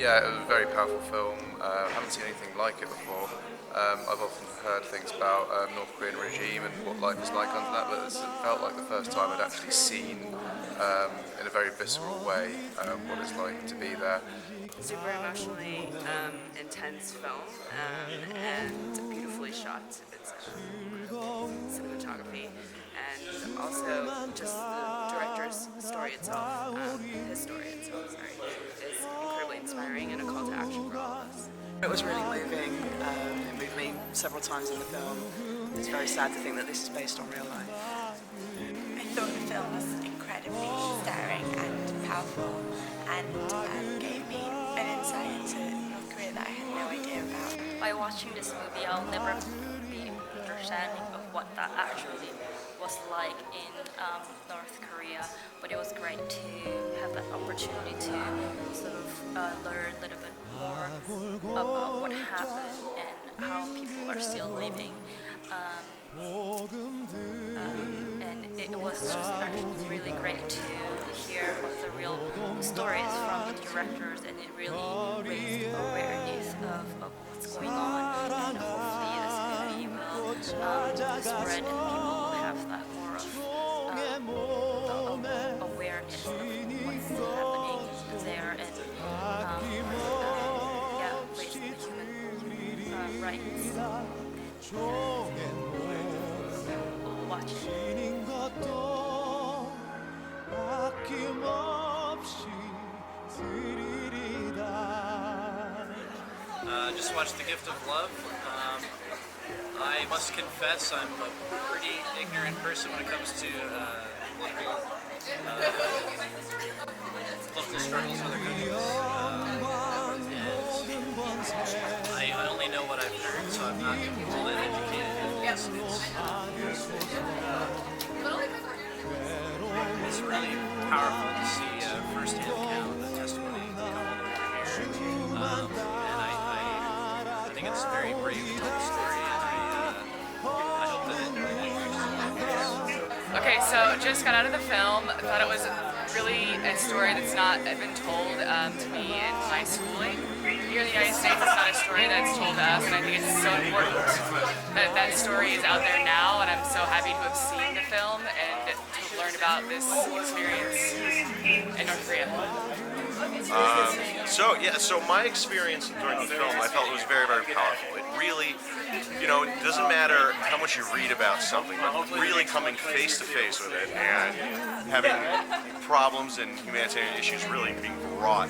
Yeah, it was a very powerful film. I haven't seen anything like it before. I've often heard things about North Korean regime and what life is like under that, but it felt like the first time I'd actually seen in a very visceral way what it's like to be there. Super emotionally intense film and beautifully shot. It's cinematography and also just the director's story itself, his story itself, is incredibly inspiring and a call to action for all of us. It was really moving. It moved me several times in the film. It's very sad to think that this is based on real life. I thought the film was incredibly stirring and powerful and gave me an insight into North Korea that I had no idea about. By watching this movie, I'll never be understanding of what that actually was like in North Korea, but it was great to have that opportunity to sort of learn a little bit more about what happened and how people are still living. And it was just actually really great to hear what the real stories from the directors, and it really raised awareness of what's going on, and hopefully this movie will spread and people will have that more of awareness of what's happening there, and raise the human rights. We'll watch it. Just watched The Gift of Love. I must confess I'm a pretty ignorant person when it comes to political struggles in other countries. I only know what I've heard, so I'm not all that educated. It's really powerful to see firsthand account the testimony come all the way from here. And I think it's very brave to tell the story, and I hope that it reaches. Okay, so just got out of the film. Thought it was really a story that's not been told to me in my schooling. Here in the United States, it's not a story that's told to us, and I think it's so important that that story is out there now, and I'm so happy to have seen the film and to learn about this experience in North Korea. So my experience during the film, I felt it was very, very powerful. It really, it doesn't matter how much you read about something, but really coming face to face with it and having problems and humanitarian issues really being brought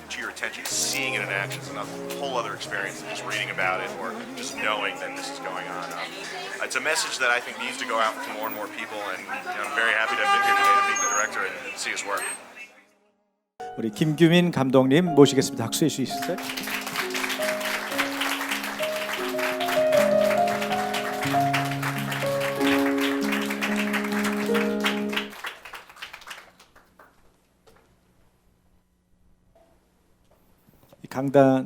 to your attention, seeing it in action is a whole other experience than just reading about it or just knowing that this is going on. It's a message that I think needs to go out to more and more people, and I'm very happy to have been here today to meet the director and see his work. 우리 김규민 감독님 모시겠습니다. 박수해 주시겠어요?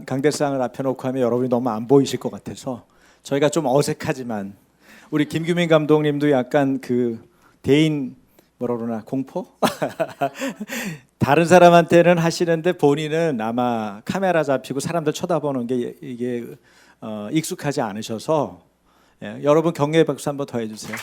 강대상을 앞에 놓고 하면 여러분이 너무 안 보이실 것 같아서 저희가 좀 어색하지만 우리 김규민 감독님도 약간 그 대인 뭐라 그러나 공포? 다른 사람한테는 하시는데 본인은 아마 카메라 잡히고 사람들 쳐다보는 게 이게 익숙하지 않으셔서 여러분 격려의 박수 한번 더 해주세요.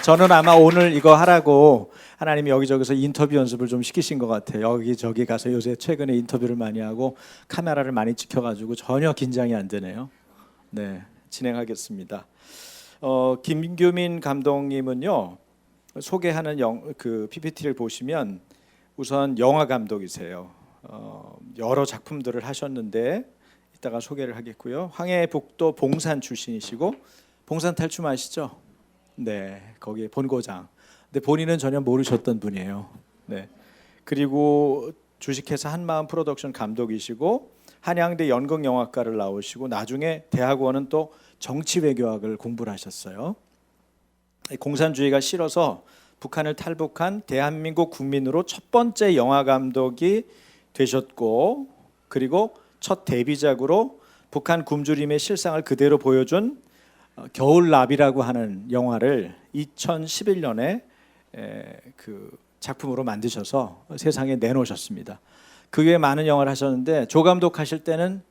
저는 아마 오늘 이거 하라고 하나님이 여기저기서 인터뷰 연습을 좀 시키신 것 같아요. 여기저기 가서 요새 최근에 인터뷰를 많이 하고 카메라를 많이 찍혀가지고 전혀 긴장이 안 되네요. 네, 진행하겠습니다. 김규민 감독님은요, 소개하는 그 PPT를 보시면 우선 영화 감독이세요. 여러 작품들을 하셨는데 이따가 소개를 하겠고요. 황해북도 봉산 출신이시고 봉산 탈춤 아시죠? 네, 거기에 본고장. 근데 본인은 전혀 모르셨던 분이에요. 네. 그리고 주식회사 한마음 프로덕션 감독이시고 한양대 연극영화과를 나오시고 나중에 대학원은 또 정치외교학을 공부를 하셨어요. 공산주의가 싫어서 북한을 탈북한 대한민국 국민으로 첫 번째 영화 감독이 되셨고, 그리고 첫 데뷔작으로 북한 굶주림의 실상을 그대로 보여준 겨울나비라고 하는 영화를 2011년에 그 작품으로 만드셔서 세상에 내놓으셨습니다. 그 외에 많은 영화를 하셨는데 조 감독 하실 때는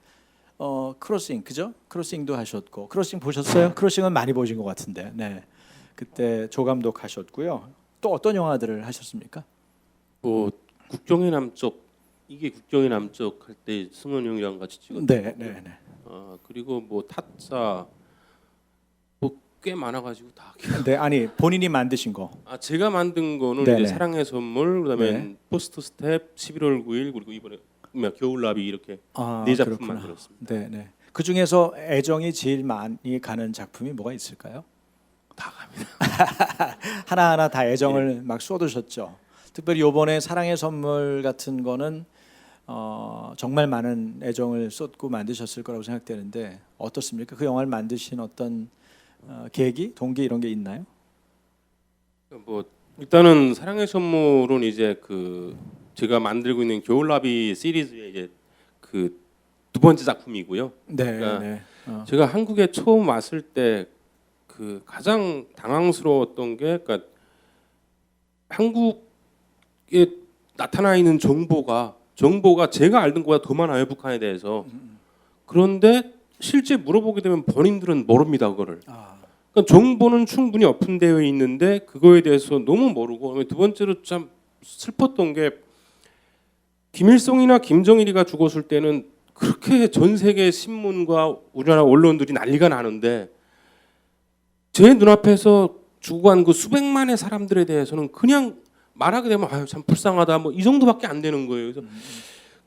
크로싱 그죠? 크로싱도 하셨고 크로싱 보셨어요? 크로싱은 많이 보신 것 같은데 네. 그때 조 감독 하셨고요. 또 어떤 영화들을 하셨습니까? 뭐 국경의 남쪽 이게 국경의 남쪽 할 때 승원 형이랑 같이 찍었던 네, 네, 네. 그리고 뭐 타짜 뭐 꽤 많아가지고 다 네, 아니 본인이 만드신 거. 제가 만든 거는 네네. 이제 사랑의 선물 그다음에 네. 포스트 스텝 11월 9일 그리고 이번에 겨울나비 이렇게 네 작품 그렇구나. 만들었습니다. 네, 네. 그 중에서 애정이 제일 많이 가는 작품이 뭐가 있을까요? 다 갑니다. 하나하나 다 애정을 막 쏟으셨죠. 특별히 이번에 사랑의 선물 같은 거는 정말 많은 애정을 쏟고 만드셨을 거라고 생각되는데 어떻습니까? 그 영화를 만드신 어떤 계기, 동기 이런 게 있나요? 뭐 일단은 사랑의 선물은 이제 그 제가 만들고 있는 겨울나비 시리즈의 이제 그 두 번째 작품이고요. 네, 그러니까 네. 제가 한국에 처음 왔을 때 그 가장 당황스러웠던 게 그러니까 한국에 나타나 있는 정보가 제가 알던 것보다 더 많아요, 북한에 대해서. 그런데 실제 물어보게 되면 본인들은 모릅니다, 그거를. 그러니까 정보는 충분히 오픈되어 있는데 그거에 대해서 너무 모르고 두 번째로 참 슬펐던 게 김일성이나 김정일이가 죽었을 때는 그렇게 전 세계 신문과 우리나라 언론들이 난리가 나는데 제 눈앞에서 죽어간 그 수백만의 사람들에 대해서는 그냥 말하게 되면 아유 참 불쌍하다 뭐 이 정도밖에 안 되는 거예요. 그래서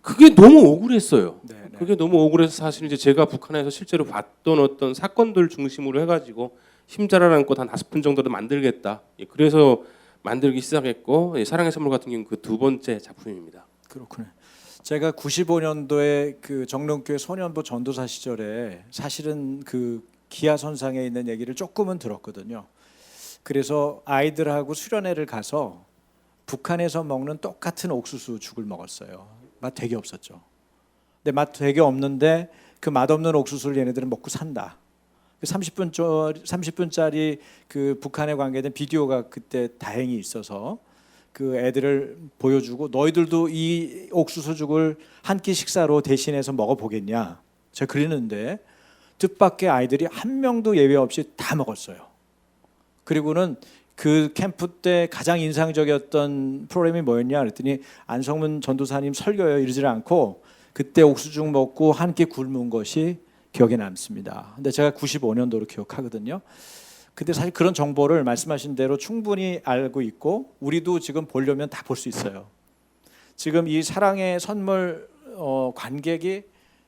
그게 너무 억울했어요. 네, 네. 그게 너무 억울해서 사실 이제 제가 북한에서 실제로 봤던 어떤 사건들 중심으로 해가지고 힘자랄 안고 한 5편 정도도 만들겠다. 그래서 만들기 시작했고 사랑의 선물 같은 경우는 그 두 번째 작품입니다. 그렇군요. 제가 95년도에 그 정릉교회 소년부 전도사 시절에 사실은 그 기아선상에 있는 얘기를 조금은 들었거든요. 그래서 아이들하고 수련회를 가서 북한에서 먹는 똑같은 옥수수 죽을 먹었어요. 맛 되게 없었죠. 근데 맛 되게 없는데 그 맛없는 옥수수를 얘네들은 먹고 산다. 30분짜리 그 북한에 관계된 비디오가 그때 다행히 있어서 그 애들을 보여주고 너희들도 이 옥수수죽을 한 끼 식사로 대신해서 먹어보겠냐. 제가 그랬는데 뜻밖의 아이들이 한 명도 예외 없이 다 먹었어요. 그리고는 그 캠프 때 가장 인상적이었던 프로그램이 뭐였냐 그랬더니 안성문 전도사님 설교요 이러지 않고 그때 옥수수죽 먹고 한 끼 굶은 것이 기억에 남습니다. 근데 제가 95년도로 기억하거든요. 근데 사실 그런 정보를 말씀하신 대로 충분히 알고 있고 우리도 지금 보려면 다 볼 수 있어요. 지금 이 사랑의 선물 관객이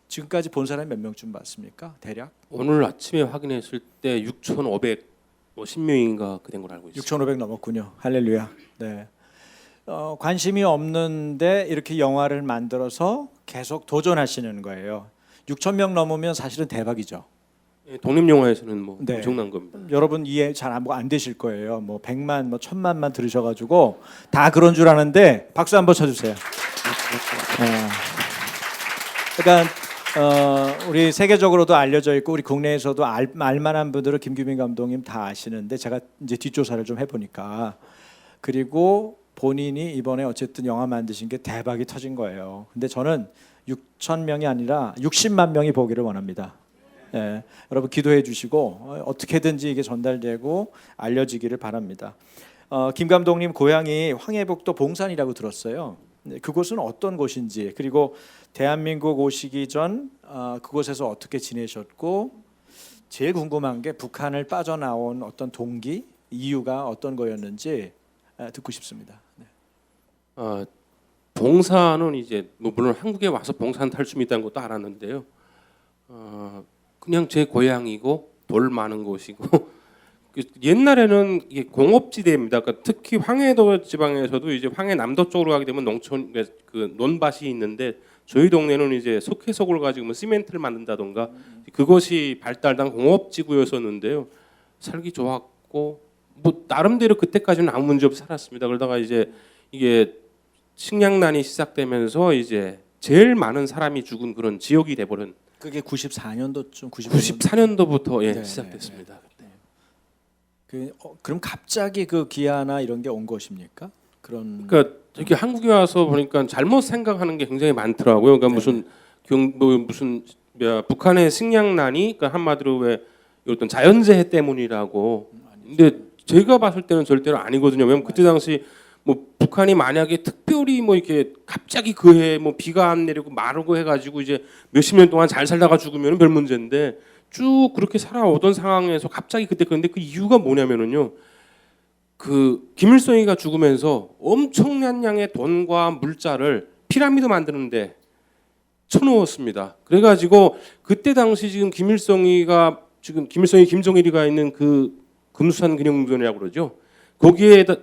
지금까지 본 사람이 몇 명쯤 봤습니까? 대략? 오늘 아침에 확인했을 때 6,510명인가 그 된 걸 알고 있어요. 6,500 넘었군요. 할렐루야. 네. 관심이 없는데 이렇게 영화를 만들어서 계속 도전하시는 거예요. 6,000명 넘으면 사실은 대박이죠. 독립영화에서는 뭐 네. 엄청난 겁니다. 여러분 이해 잘 안 되실 거예요. 뭐 100만, 뭐 1000만만 들으셔가지고 다 그런 줄 아는데 박수 한번 쳐주세요. 그러니까 우리 세계적으로도 알려져 있고 우리 국내에서도 알만한 분들은 김규민 감독님 다 아시는데 제가 이제 뒷조사를 좀 해보니까 그리고 본인이 이번에 어쨌든 영화 만드신 게 대박이 터진 거예요. 근데 저는 6,000명이 아니라 60만 명이 보기를 원합니다. 예, 여러분 기도해 주시고 어떻게든지 이게 전달되고 알려지기를 바랍니다. 김 감독님 고향이 황해북도 봉산이라고 들었어요. 그곳은 어떤 곳인지 그리고 대한민국 오시기 전 그곳에서 어떻게 지내셨고 제일 궁금한 게 북한을 빠져나온 어떤 동기 이유가 어떤 거였는지 듣고 싶습니다. 네. 봉사는 이제 뭐 물론 한국에 와서 봉산 탈춤이 있다는 것도 알았는데요. 그냥 제 고향이고 돌 많은 곳이고 옛날에는 이게 공업지대입니다. 그러니까 특히 황해도 지방에서도 이제 황해남도 쪽으로 가게 되면 농촌 그 논밭이 있는데 저희 동네는 이제 석회석을 가지고 뭐 시멘트를 만든다던가 그것이 발달한 공업지구였었는데요. 살기 좋았고 뭐 나름대로 그때까지는 아무 문제 없이 살았습니다. 그러다가 이제 이게 식량난이 시작되면서 이제 제일 많은 사람이 죽은 그런 지역이 돼버린. 그게 94년도쯤 94년도부터 네, 시작됐습니다. 그럼 갑자기 그 기아나 이런 게 온 것입니까? 그런. 그러니까 이렇게 한국에 와서 보니까 잘못 생각하는 게 굉장히 많더라고요. 그러니까 무슨 북한의 식량난이 그러니까 한마디로 왜 어떤 자연재해 때문이라고. 근데 제가 봤을 때는 절대로 아니거든요. 왜냐면 그때 당시 뭐 북한이 만약에 특별히 뭐 이렇게 갑자기 그해 뭐 비가 안 내리고 마르고 해가지고 이제 몇십 년 동안 잘 살다가 죽으면 별 문제인데 쭉 그렇게 살아오던 상황에서 갑자기 그때 그런데 그 이유가 뭐냐면은요. 그 김일성이가 죽으면서 엄청난 양의 돈과 물자를 피라미드 만드는데 쳐놓았습니다. 그래가지고 그때 당시 지금 김일성이 김정일이가 있는 그 금수산 기념공원이라고 그러죠. 거기에다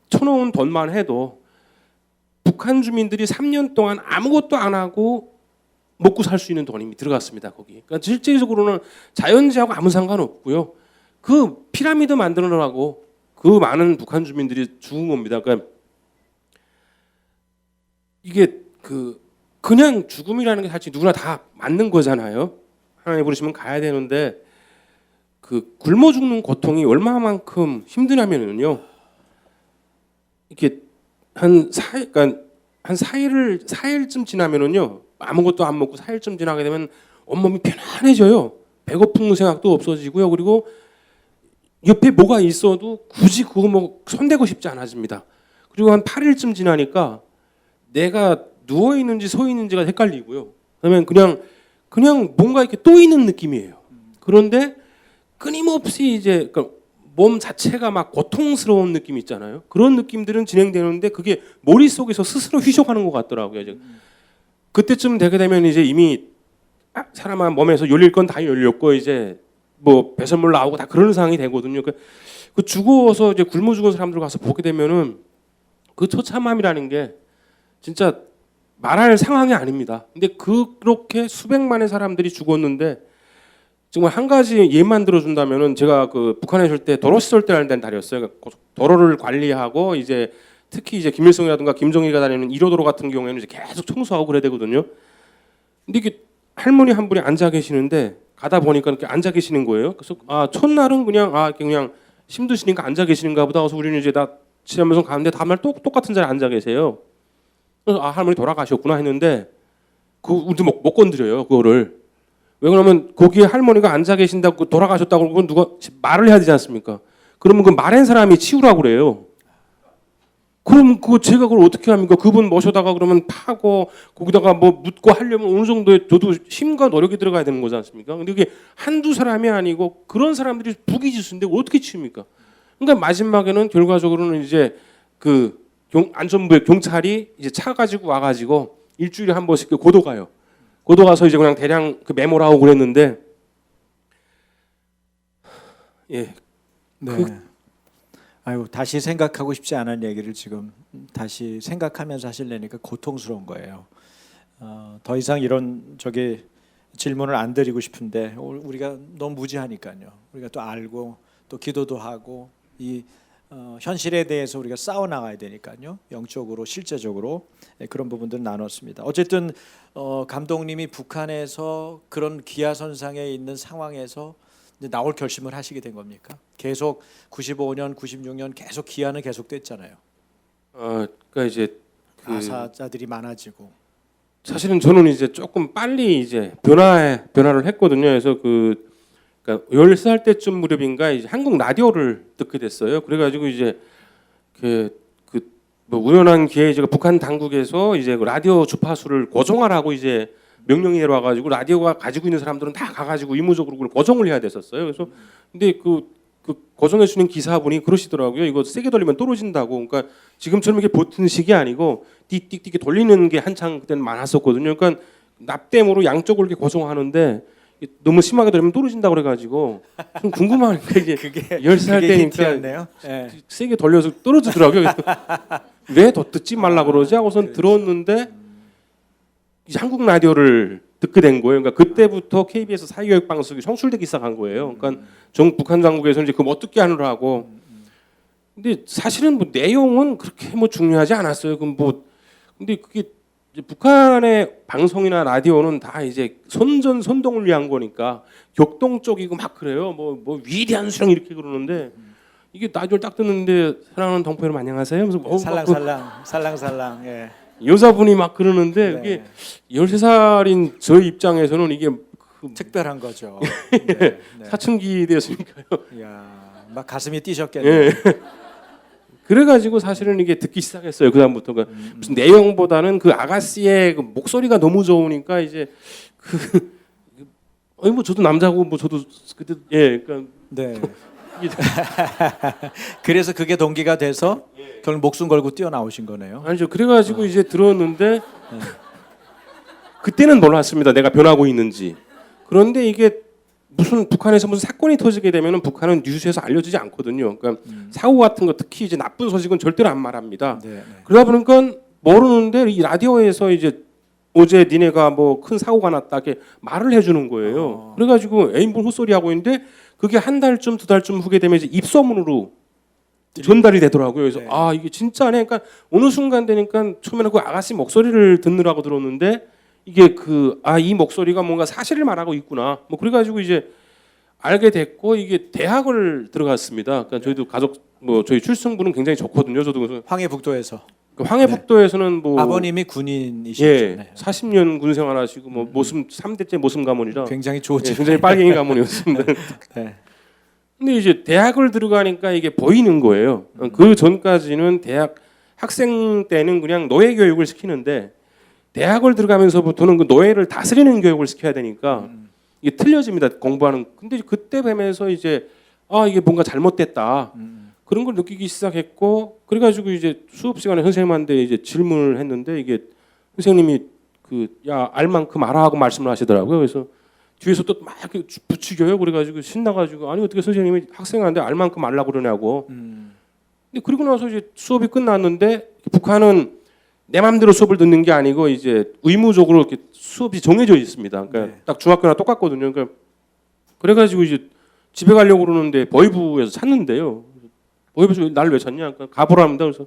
쳐놓은 돈만 해도 북한 주민들이 3년 동안 아무것도 안 하고 먹고 살 수 있는 돈이 이미 들어갔습니다. 거기. 그러니까 실질적으로는 자연재해하고 아무 상관없고요. 그 피라미드 만들어라고 그 많은 북한 주민들이 죽은 겁니다. 그러니까 이게 그냥 죽음이라는 게 사실 누구나 다 맞는 거잖아요. 하나님 부르시면 가야 되는데 그 굶어 죽는 고통이 얼마만큼 힘드냐면요. 이게 한 4일쯤 지나면은요. 아무것도 안 먹고 4일쯤 지나게 되면 온몸이 편안해져요. 배고픈 생각도 없어지고요. 그리고 옆에 뭐가 있어도 굳이 그거 뭐 손대고 싶지 않아집니다. 그리고 한 8일쯤 지나니까 내가 누워 있는지 서 있는지가 헷갈리고요. 그러면 그냥 뭔가 이렇게 또 있는 느낌이에요. 그런데 끊임없이 이제 그러니까 몸 자체가 막 고통스러운 느낌 있잖아요. 그런 느낌들은 진행되는데 그게 머릿속에서 스스로 휘적하는 것 같더라고요. 그때쯤 되게 되면 이제 이미 사람 몸에서 열릴 건 다 열렸고 이제 뭐 배설물 나오고 다 그런 상황이 되거든요. 그 죽어서 이제 굶어 죽은 사람들 가서 보게 되면은 그 처참함이라는 게 진짜 말할 상황이 아닙니다. 근데 그렇게 수백만의 사람들이 죽었는데 정말 한 가지 예만 들어준다면은 제가 그 북한에 있을 때 도로 시설대라는 데는 다녔어요. 그러니까 도로를 관리하고 이제 특히 이제 김일성이라든가 김정일이가 다니는 1호도로 같은 경우에는 이제 계속 청소하고 그래야 되거든요. 근데 이게 할머니 한 분이 앉아 계시는데 가다 보니까 이렇게 앉아 계시는 거예요. 그래서 첫날은 그냥 힘드시니까 앉아 계시는가 보다. 그래서 우리는 이제 나 지나면서 가는데 다음날 똑같은 자리에 앉아 계세요. 그래서 할머니 돌아가셨구나 했는데 우리 못 건드려요 그거를. 왜 그러면 거기에 할머니가 앉아 계신다고 돌아가셨다고 그건 누가 말을 해야 되지 않습니까? 그러면 그 말한 사람이 치우라고 그래요. 그럼 제가 그걸 어떻게 합니까? 그분 모셔다가 그러면 파고 거기다가 뭐 묻고 하려면 어느 정도의 저도 힘과 노력이 들어가야 되는 거지 않습니까? 근데 그게 한두 사람이 아니고 그런 사람들이 부기지수인데 어떻게 치웁니까? 그러니까 마지막에는 결과적으로는 이제 그 안전부의 경찰이 이제 차 가지고 와가지고 일주일에 한 번씩 고도 가요. 고도 가서 이제 그냥 대량 그 메모를 하고 그랬는데 예. 네. 아유 다시 생각하고 싶지 않은 얘기를 지금 다시 생각하면서 하시려니까 고통스러운 거예요. 더 이상 이런 질문을 안 드리고 싶은데 우리가 너무 무지하니까요. 우리가 또 알고 또 기도도 하고 이 현실에 대해서 우리가 싸워 나가야 되니까요. 영적으로 실제적으로 그런 부분들을 나눴습니다. 어쨌든 감독님이 북한에서 그런 기아선상에 있는 상황에서 이제 나올 결심을 하시게 된 겁니까? 계속 95년, 96년 계속 기아는 계속됐잖아요. 그러니까 이제 아사자들이 많아지고 사실은 저는 이제 조금 빨리 이제 변화를 했거든요. 그래서 그러니까 13살 때쯤 무렵인가 이제 한국 라디오를 듣게 됐어요. 그래가지고 이제 뭐 우연한 기회에 제가 북한 당국에서 이제 그 라디오 주파수를 고정하라고 이제 명령이 내려와가지고 라디오가 가지고 있는 사람들은 다 가가지고 의무적으로 그걸 고정을 해야 됐었어요. 그래서 근데 그 고정해 주는 기사분이 그러시더라고요. 이거 세게 돌리면 떨어진다고. 그러니까 지금처럼 이게 버튼식이 아니고 띡띡띡 돌리는 게 한창 그때는 많았었거든요. 그러니까 납땜으로 양쪽으로 이렇게 고정하는데 너무 심하게 돌리면 떨어진다고 그래가지고 좀 궁금하니까 이제 10살 때니까 네. 세게 돌려서 떨어지더라고요. 왜 더 듣지 말라 그러지 하고선 들었는데 이제 한국 라디오를 듣게 된 거예요. 그러니까 그때부터 KBS 사회교육 방송이 송출되기 시작한 거예요. 그러니까 북한 당국에서 이제 그거 어떻게 하느라고. 근데 사실은 뭐 내용은 그렇게 뭐 중요하지 않았어요. 근데 그게 이제 북한의 방송이나 라디오는 다 이제 선동을 위한 거니까 격동 쪽이고 막 그래요. 뭐 위대한 수령 이렇게 그러는데 이게 라디오를 딱 듣는데 사랑하는 동포 여러분 안녕하세요. 그래서 살랑살랑. 예. 여자분이 막 그러는데 그게 13살인 저 입장에서는 이게 특별한 거죠. 네. 사춘기 되었으니까요. 야, 막 가슴이 뛰셨겠네요. 예. 그래가지고 사실은 이게 듣기 시작했어요. 그 다음부터 무슨 내용보다는 그 아가씨의 그 목소리가 너무 좋으니까 이제 뭐 저도 남자고 뭐 저도 그때 그러니까 네. 그래서 그게 동기가 돼서 결국 목숨 걸고 뛰어나오신 거네요. 아니죠. 그래가지고 이제 들었는데 그때는 몰랐습니다. 내가 변하고 있는지. 그런데 이게 무슨 북한에서 무슨 사건이 터지게 되면은 북한은 뉴스에서 알려지지 않거든요. 그러니까 사고 같은 거 특히 이제 나쁜 소식은 절대로 안 말합니다. 그러다 보니까 모르는데 이 라디오에서 이제 어제 니네가 뭐 큰 사고가 났다 이렇게 말을 해주는 거예요. 그래가지고 애인분 헛소리 하고 있는데 그게 한 달쯤 두 달쯤 후게 되면 이제 입소문으로 전달이 되더라고요. 그래서 아 이게 진짜네. 그러니까 어느 순간 되니까 처음에는 그 아가씨 목소리를 듣느라고 들었는데 이게 이 목소리가 뭔가 사실을 말하고 있구나. 뭐 그래가지고 이제 알게 됐고 이게 대학을 들어갔습니다. 그러니까 저희도 가족 뭐 저희 출생부는 굉장히 좋거든요. 저도 그래서 황해북도에서. 황해북도에서는 뭐 아버님이 군인이시죠. 예, 40년 군 생활하시고 뭐 모슴 3대째 모슴 가문이라 굉장히 좋지. 굉장히 빨갱이 가문이었습니다. 네. 근데 이제 대학을 들어가니까 이게 보이는 거예요. 그 전까지는 대학 학생 때는 그냥 노예 교육을 시키는데 대학을 들어가면서부터는 그 노예를 다스리는 교육을 시켜야 되니까 이게 틀려집니다. 공부하는. 근데 그때 뵈면서 이제 이게 뭔가 잘못됐다. 그런 걸 느끼기 시작했고 그래가지고 이제 수업 시간에 선생님한테 이제 질문을 했는데 이게 선생님이 알 만큼 알아 하고 말씀을 하시더라고요. 그래서 뒤에서 또 막 이렇게 부추겨요. 그래가지고 신나가지고 아니 어떻게 선생님이 학생한테 알 만큼 알라고 그러냐고. 근데 그리고 나서 이제 수업이 끝났는데 북한은 내 맘대로 수업을 듣는 게 아니고 이제 의무적으로 이렇게 수업이 정해져 있습니다. 그러니까 딱 중학교랑 똑같거든요. 그러니까 그래가지고 이제 집에 가려고 그러는데 보이부에서 찾는데요. 보이부에서 날 왜 찾냐? 그러니까 가보랍니다. 그래서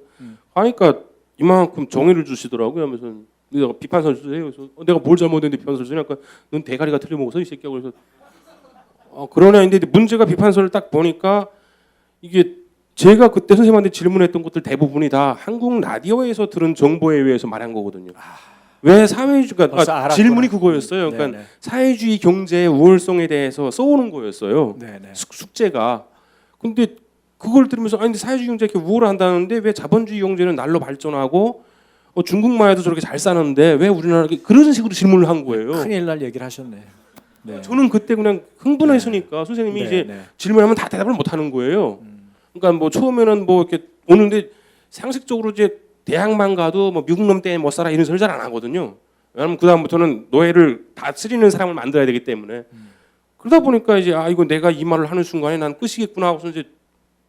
하니까 이만큼 정의를 주시더라고요. 하면서 내가 비판서를 주세요. 그래서 내가 뭘 잘못했는데 비판서를 주냐니까 넌 대가리가 틀려먹어서 이 새끼야. 그래서 그러냐 했는데 문제가 비판서를 딱 보니까 이게 제가 그때 선생님한테 질문했던 것들 대부분이 다 한국 라디오에서 들은 정보에 의해서 말한 거거든요. 왜 사회주의가 질문이 그거였어요. 그러니까 네네. 사회주의 경제의 우월성에 대해서 써오는 거였어요. 네네. 숙제가. 근데 그걸 들으면서 아니 근데 사회주의 경제 이렇게 우월한다는데 왜 자본주의 경제는 날로 발전하고 중국만 해도 저렇게 잘 사는데 왜 우리나라 그런 식으로 질문을 한 거예요. 큰일 날 얘기를 하셨네. 네. 저는 그때 그냥 흥분했으니까 선생님이 이제 질문하면 다 대답을 못 하는 거예요. 그러니까 뭐 처음에는 뭐 이렇게 오는데 상식적으로 이제 대학만 가도 뭐 미국 놈 때문에 못 살아 이런 소리 잘 안 하거든요. 왜냐하면 그 다음부터는 노예를 다스리는 사람을 만들어야 되기 때문에 그러다 보니까 이제 이거 내가 이 말을 하는 순간에 난 끝이겠구나 하고서 이제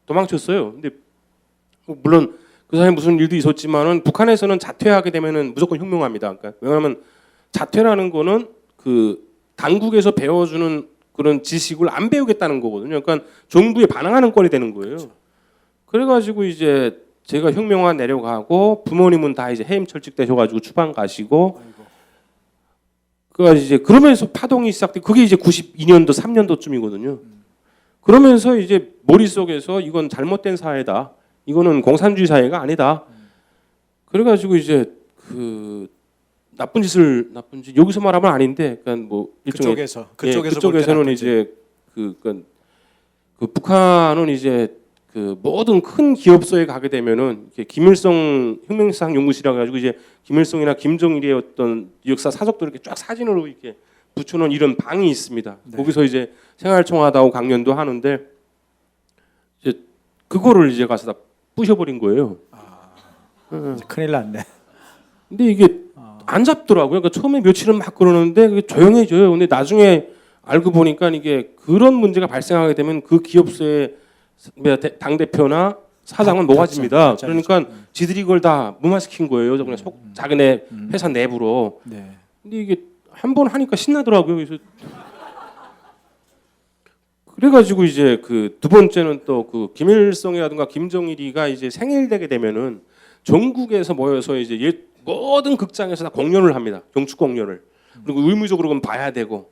도망쳤어요. 근데 물론 그 사이에 무슨 일도 있었지만은 북한에서는 자퇴하게 되면은 무조건 혁명합니다. 그러니까 왜냐하면 자퇴라는 거는 그 당국에서 배워주는 그런 지식을 안 배우겠다는 거거든요. 그러니까 정부에 반항하는 꼴이 되는 거예요. 그래가지고 이제 제가 혁명화 내려가고 부모님은 다 이제 해임 철직되셔가지고 추방 가시고 그 이제 그러면서 파동이 시작돼. 그게 이제 92년도 3년도쯤이거든요. 그러면서 이제 머릿속에서 이건 잘못된 사회다. 이거는 공산주의 사회가 아니다. 그래가지고 이제 나쁜 짓 여기서 말하면 아닌데, 그러니까 뭐 일종의 그쪽에서는 이제 그러니까 북한은 이제 그 모든 큰 기업소에 가게 되면은 김일성 혁명상 연구실이라 가지고 이제 김일성이나 김정일의 어떤 역사 사적들을 이렇게 쫙 사진으로 이렇게 붙여놓은 이런 방이 있습니다. 네. 거기서 이제 생활청하다고 강연도 하는데 이제 그거를 이제 가서 다 부셔버린 거예요. 큰일 났네. 근데 이게 안 잡더라고요. 그러니까 처음에 며칠은 막 그러는데 그게 조용해져요. 근데 나중에 알고 보니까 이게 그런 문제가 발생하게 되면 그 기업소의 당 대표나 사장은 모아집니다. 그러니까 지들이 그걸 다 무마시킨 거예요. 그냥 자기네 회사 내부로. 네. 근데 이게 한 번 하니까 신나더라고요. 그래가지고 이제 그 두 번째는 또 그 김일성이라든가 김정일이가 이제 생일되게 되면은 전국에서 모여서 이제 모든 극장에서 다 공연을 합니다. 경축 공연을. 그리고 의무적으로 그건 봐야 되고.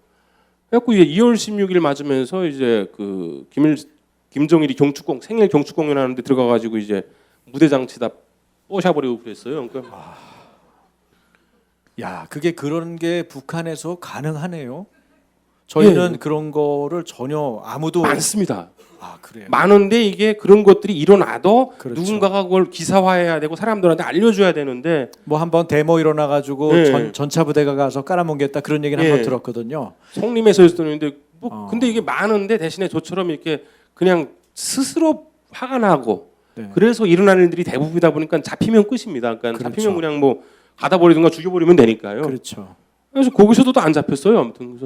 그래갖고 이제 2월 16일 맞으면서 이제 그 김정일이 경축공 생일 경축 공연하는데 들어가가지고 이제 무대 장치다 뽀셔버리고 그랬어요. 그러니까 야, 그게 그런 게 북한에서 가능하네요. 저희는 예. 그런 거를 전혀 아무도 많습니다. 아, 그래요. 많은데 이게 그런 것들이 일어나도 그렇죠. 누군가가 그걸 기사화해야 되고 사람들한테 알려줘야 되는데 뭐 한번 데모 일어나 가지고 예. 전차 부대가 가서 깔아뭉겠다 그런 얘기는 예. 한번 들었거든요. 성림에서 했었는데 뭐 어. 근데 이게 많은데 대신에 저처럼 이렇게 그냥 스스로 화가 나고 네. 그래서 일어나는 일들이 대부분이다 보니까 잡히면 끝입니다. 그러니까 그렇죠. 잡히면 그냥 뭐 가다 버리든가 죽여버리면 되니까요. 그렇죠. 그래서 거기서도 또 안 잡혔어요. 아무튼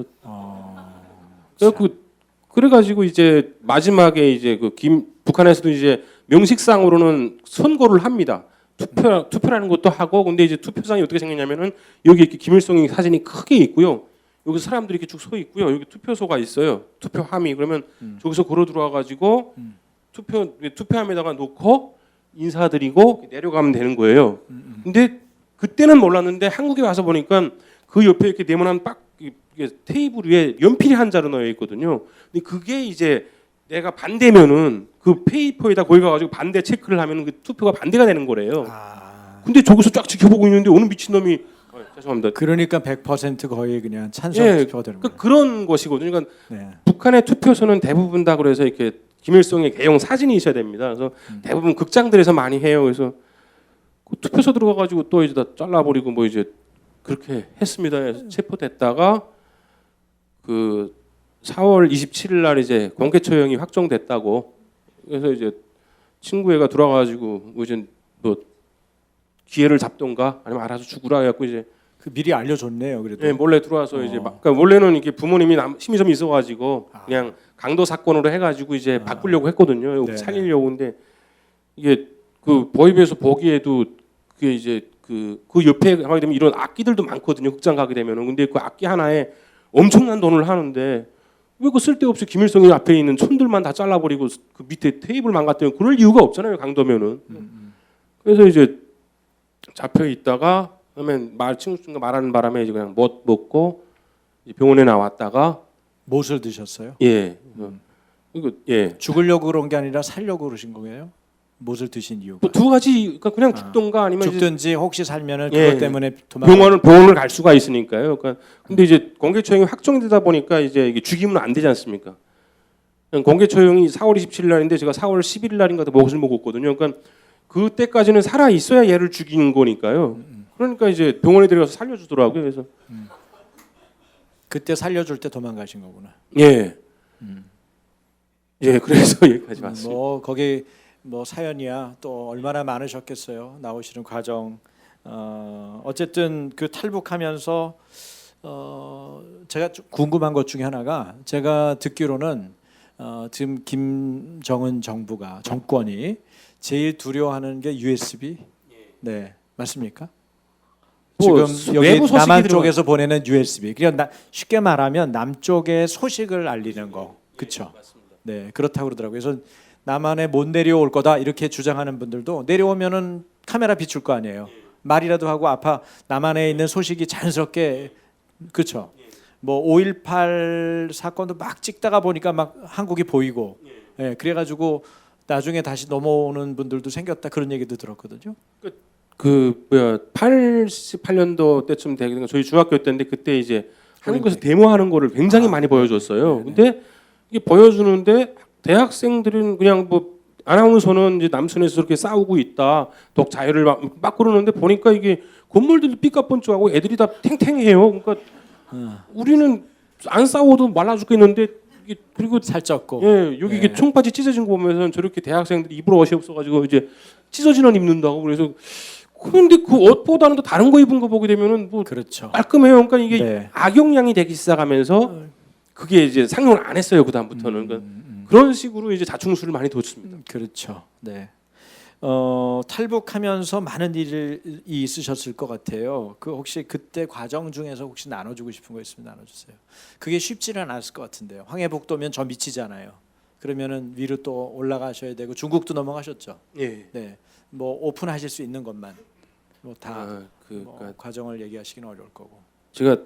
그래서 그래가지고 이제 마지막에 이제 북한에서도 이제 명식상으로는 선거를 합니다. 투표라는 것도 하고 근데 이제 투표장이 어떻게 생겼냐면은 여기 이렇게 김일성이 사진이 크게 있고요. 여기 사람들이 이렇게 쭉 서 있고요. 여기 투표소가 있어요. 투표함이 그러면 저기서 걸어 들어와 가지고 투표함에다가 놓고 인사드리고 내려가면 되는 거예요. 근데 그때는 몰랐는데 한국에 와서 보니까 그 옆에 이렇게 네모난 이게 테이블 위에 연필이 한 자루 넣어 있거든요. 근데 그게 이제 내가 반대면은 그 페이퍼에다 거기 가가지고 반대 체크를 하면 그 투표가 반대가 되는 거래요. 근데 저기서 쫙 지켜보고 있는데 어느 미친놈이 죄송합니다. 그러니까 100% 거의 그냥 찬성 예, 투표가 되는 거예요. 그런 것이거든요. 그러니까 네. 북한의 투표소는 대부분 다 그래서 이렇게 김일성의 개용 사진이 있어야 됩니다. 그래서 대부분 극장들에서 많이 해요. 그래서 그 투표소 들어가가지고 또 이제 다 잘라버리고 뭐 이제 그렇게 했습니다. 그래서 체포됐다가 그 4월 27일 날 이제 공개 처형이 확정됐다고. 그래서 이제 친구애가 돌아가가지고 이제 뭐 기회를 잡던가 아니면 알아서 죽으라 해갖고 이제 그 미리 알려줬네요. 그래도. 예, 몰래 들어와서 이제 그러니까 원래는 이게 부모님이 힘이 좀 있어가지고 그냥 강도 사건으로 해가지고 이제 바꾸려고 했거든요. 네. 살리려고. 근데 이게 그 보이비에서 보기에도 그게 이제 그 옆에 가게 되면 이런 악기들도 많거든요. 극장 가게 되면은. 근데 그 악기 하나에 엄청난 돈을 하는데 왜 그 쓸데없이 김일성이 앞에 있는 촌들만 다 잘라버리고 그 밑에 테이블 망가뜨리고 그럴 이유가 없잖아요. 강도면은. 그래서 이제 잡혀 있다가 그러면 친구가 말하는 바람에 이제 그냥 못 먹고 이제 병원에 나왔다가 못을 드셨어요? 예. 이거 예. 죽으려고 그런 게 아니라 살려고 그러신 거예요? 못을 드신 이유가? 뭐 두 가지 그러니까 그냥 죽던가 아니면 이제 죽든지 혹시 살면은 예. 그것 때문에 도망. 병원을 갈 수가 있으니까요. 그러니까 근데 이제 공개 처형이 확정되다 보니까 이제 이게 죽이면 안 되지 않습니까? 공개 처형이 4월 27일 날인데 제가 4월 11일 날인가 못을 먹었거든요. 그러니까 그때까지는 살아 있어야 얘를 죽이는 거니까요. 그러니까 이제 병원에 데려가서 살려주더라고요. 그래서 그때 살려줄 때 도망가신 거구나. 예. 예, 그래서 여기까지 왔습니다. 뭐 거기 뭐 사연이야 또 얼마나 많으셨겠어요. 나오시는 과정. 어쨌든 그 탈북하면서 제가 좀 궁금한 것 중에 하나가 제가 듣기로는 지금 김정은 정권이 제일 두려워하는 게 USB. 네, 맞습니까? 뭐 지금 여기 외부 소식이 남한 들어가- 쪽에서 보내는 USB. 그냥 쉽게 말하면 남쪽의 소식을 알리는 거, 그렇죠? 네, 그렇다고 그러더라고요. 그래서 남한에 못 내려올 거다 이렇게 주장하는 분들도 내려오면은 카메라 비출 거 아니에요. 말이라도 하고 남한에 있는 소식이 자연스럽게 그렇죠. 뭐 5.18 사건도 막 찍다가 보니까 막 한국이 보이고, 예, 그래가지고 나중에 다시 넘어오는 분들도 생겼다 그런 얘기도 들었거든요. 그 88년도 때쯤 되니까 저희 중학교 때인데 그때 이제 한국에서 데모하는 거를 굉장히 많이 보여줬어요. 근데 이게 보여주는데 대학생들은 그냥 뭐 아나운서는 이제 남순에서 그렇게 싸우고 있다, 독 자유를 막 그러는데 보니까 이게 건물들도 삐까뻔쩍하고 애들이 다 탱탱해요. 그러니까 우리는 안 싸워도 말라 죽겠는데 이게 그리고 살쪘고, 예, 여기 이게 청바지 찢어진 거 보면서 저렇게 대학생들이 입을 옷이 없어가지고 이제 찢어진 옷 입는다고 그래서 그런데 그 옷보다는 또 다른 거 입은 거 보게 되면은 뭐 그렇죠. 깔끔해요. 그러니까 이게 네. 악용량이 되기 시작하면서 그게 이제 상용을 안 했어요. 그 다음부터는 그런 식으로 이제 자충수를 많이 뒀습니다. 그렇죠. 네. 탈북하면서 많은 일이 있으셨을 것 같아요. 그 혹시 그때 과정 중에서 혹시 나눠주고 싶은 거 있으면 나눠주세요. 그게 쉽지는 않았을 것 같은데요. 황해북도면 저 미치잖아요. 그러면은 위로 또 올라가셔야 되고 중국도 넘어가셨죠. 예. 네. 뭐 오픈하실 수 있는 것만 뭐다 그러니까 과정을 얘기하시기는 어려울 거고. 제가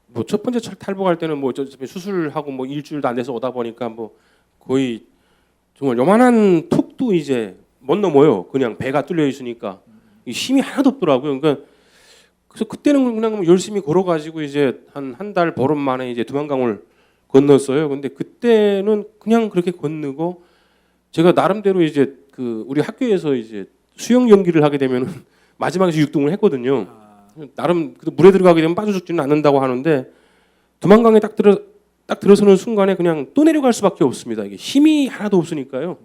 뭐 첫 번째 탈북할 때는 뭐 어차피 수술하고 뭐 일주일도 안 돼서 오다 보니까 뭐 거의 정말 요만한 툭도 이제 못 넘어요. 그냥 배가 뚫려 있으니까 이 힘이 하나도 없더라고요. 그러니까 그래서 그때는 그냥 열심히 걸어가지고 이제 한 달 보름 만에 이제 두만강을 건넜어요. 근데 그때는 그냥 그렇게 건너고 제가 나름대로 이제 그 우리 학교에서 이제 수영 연기를 하게 되면은 마지막에서 육동을 했거든요. 나름 물에 들어가게 되면 빠져 죽지는 않는다고 하는데 두만강에 딱 들어서는 순간에 그냥 또 내려갈 수밖에 없습니다. 이게 힘이 하나도 없으니까요.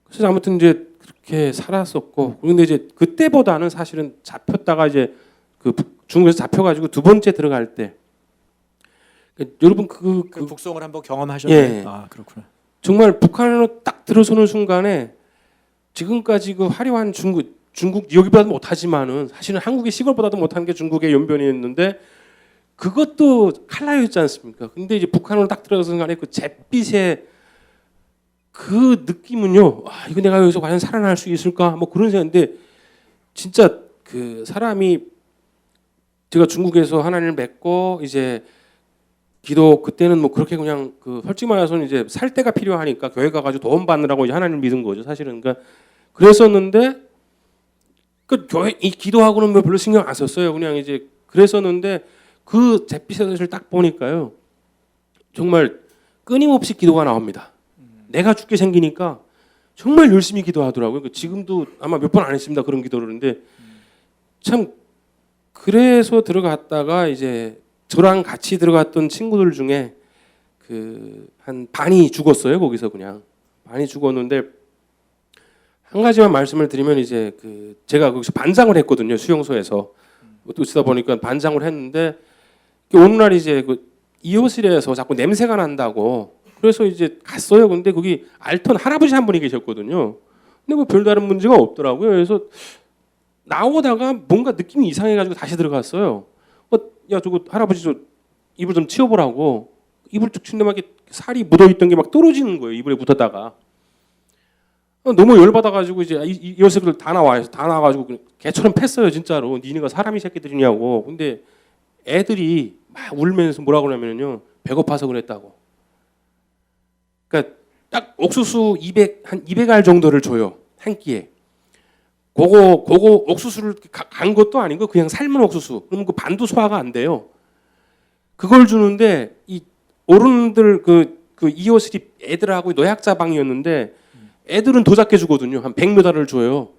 그래서 아무튼 이제 그렇게 살았었고 그런데 이제 그때보다는 사실은 잡혔다가 이제 그 중국에서 잡혀가지고 두 번째 들어갈 때 여러분 그 북송을 한번 경험하셨나요? 예. 아 그렇구나. 정말 북한으로 딱 들어서는 순간에 지금까지 그 화려한 중국 여기보다도 못하지만은 사실은 한국의 시골보다도 못한 게 중국의 연변이었는데 그것도 칼라였지 않습니까? 근데 이제 북한으로 딱 들어서는 순간에 그 잿빛의 그 느낌은요. 아 이거 내가 여기서 과연 살아날 수 있을까? 뭐 그런 생각인데 진짜 그 사람이 제가 중국에서 하나님을 맺고 이제 기도 그때는 뭐 그렇게 그냥 그 솔직히 말해서는 이제 살 때가 필요하니까 교회 가가지고 도움 받느라고 이제 하나님을 믿은 거죠 사실은. 그러니까 그랬었는데 그 교회 이 기도하고는 뭐 별로 신경 안 썼어요. 그냥 이제 그랬었는데 그 잿빛의 것을 딱 보니까요 정말 끊임없이 기도가 나옵니다. 내가 죽게 생기니까 정말 열심히 기도하더라고요. 지금도 아마 몇 번 안 했습니다 그런 기도를. 근데 참 그래서 들어갔다가 이제 저랑 같이 들어갔던 친구들 중에 그 한 반이 죽었어요. 거기서 그냥 반이 죽었는데 한 가지만 말씀을 드리면 이제 그 제가 거기서 반장을 했거든요. 수용소에서. 또 있다 보니까 반장을 했는데 어느 날 이제 그 이호실에서 자꾸 냄새가 난다고 그래서 이제 갔어요. 근데 거기 알턴 할아버지 한 분이 계셨거든요. 근데 뭐 별다른 문제가 없더라고요. 그래서 나오다가 뭔가 느낌이 이상해가지고 다시 들어갔어요. 야 저거 할아버지 저 이불 좀 치워보라고 이불 쭉 치는데 막 이렇게 살이 묻어있던 게 막 떨어지는 거예요. 이불에 붙었다가 너무 열받아가지고 이제 이 녀석들 다 나와가지고 개처럼 팼어요. 진짜로 니네가 사람이 새끼들이냐고. 근데 애들이 막 울면서 뭐라고 그러냐면요 배고파서 그랬다고. 그러니까 딱 옥수수 200알 정도를 줘요 한 끼에. 그거 옥수수를 간 것도 아니고 그냥 삶은 옥수수. 그러면 그 반도 소화가 안 돼요. 그걸 주는데 이 어른들 그 이호실이 애들하고 노약자방이었는데 애들은 더 작게 주거든요. 한 100몇 알을 줘요.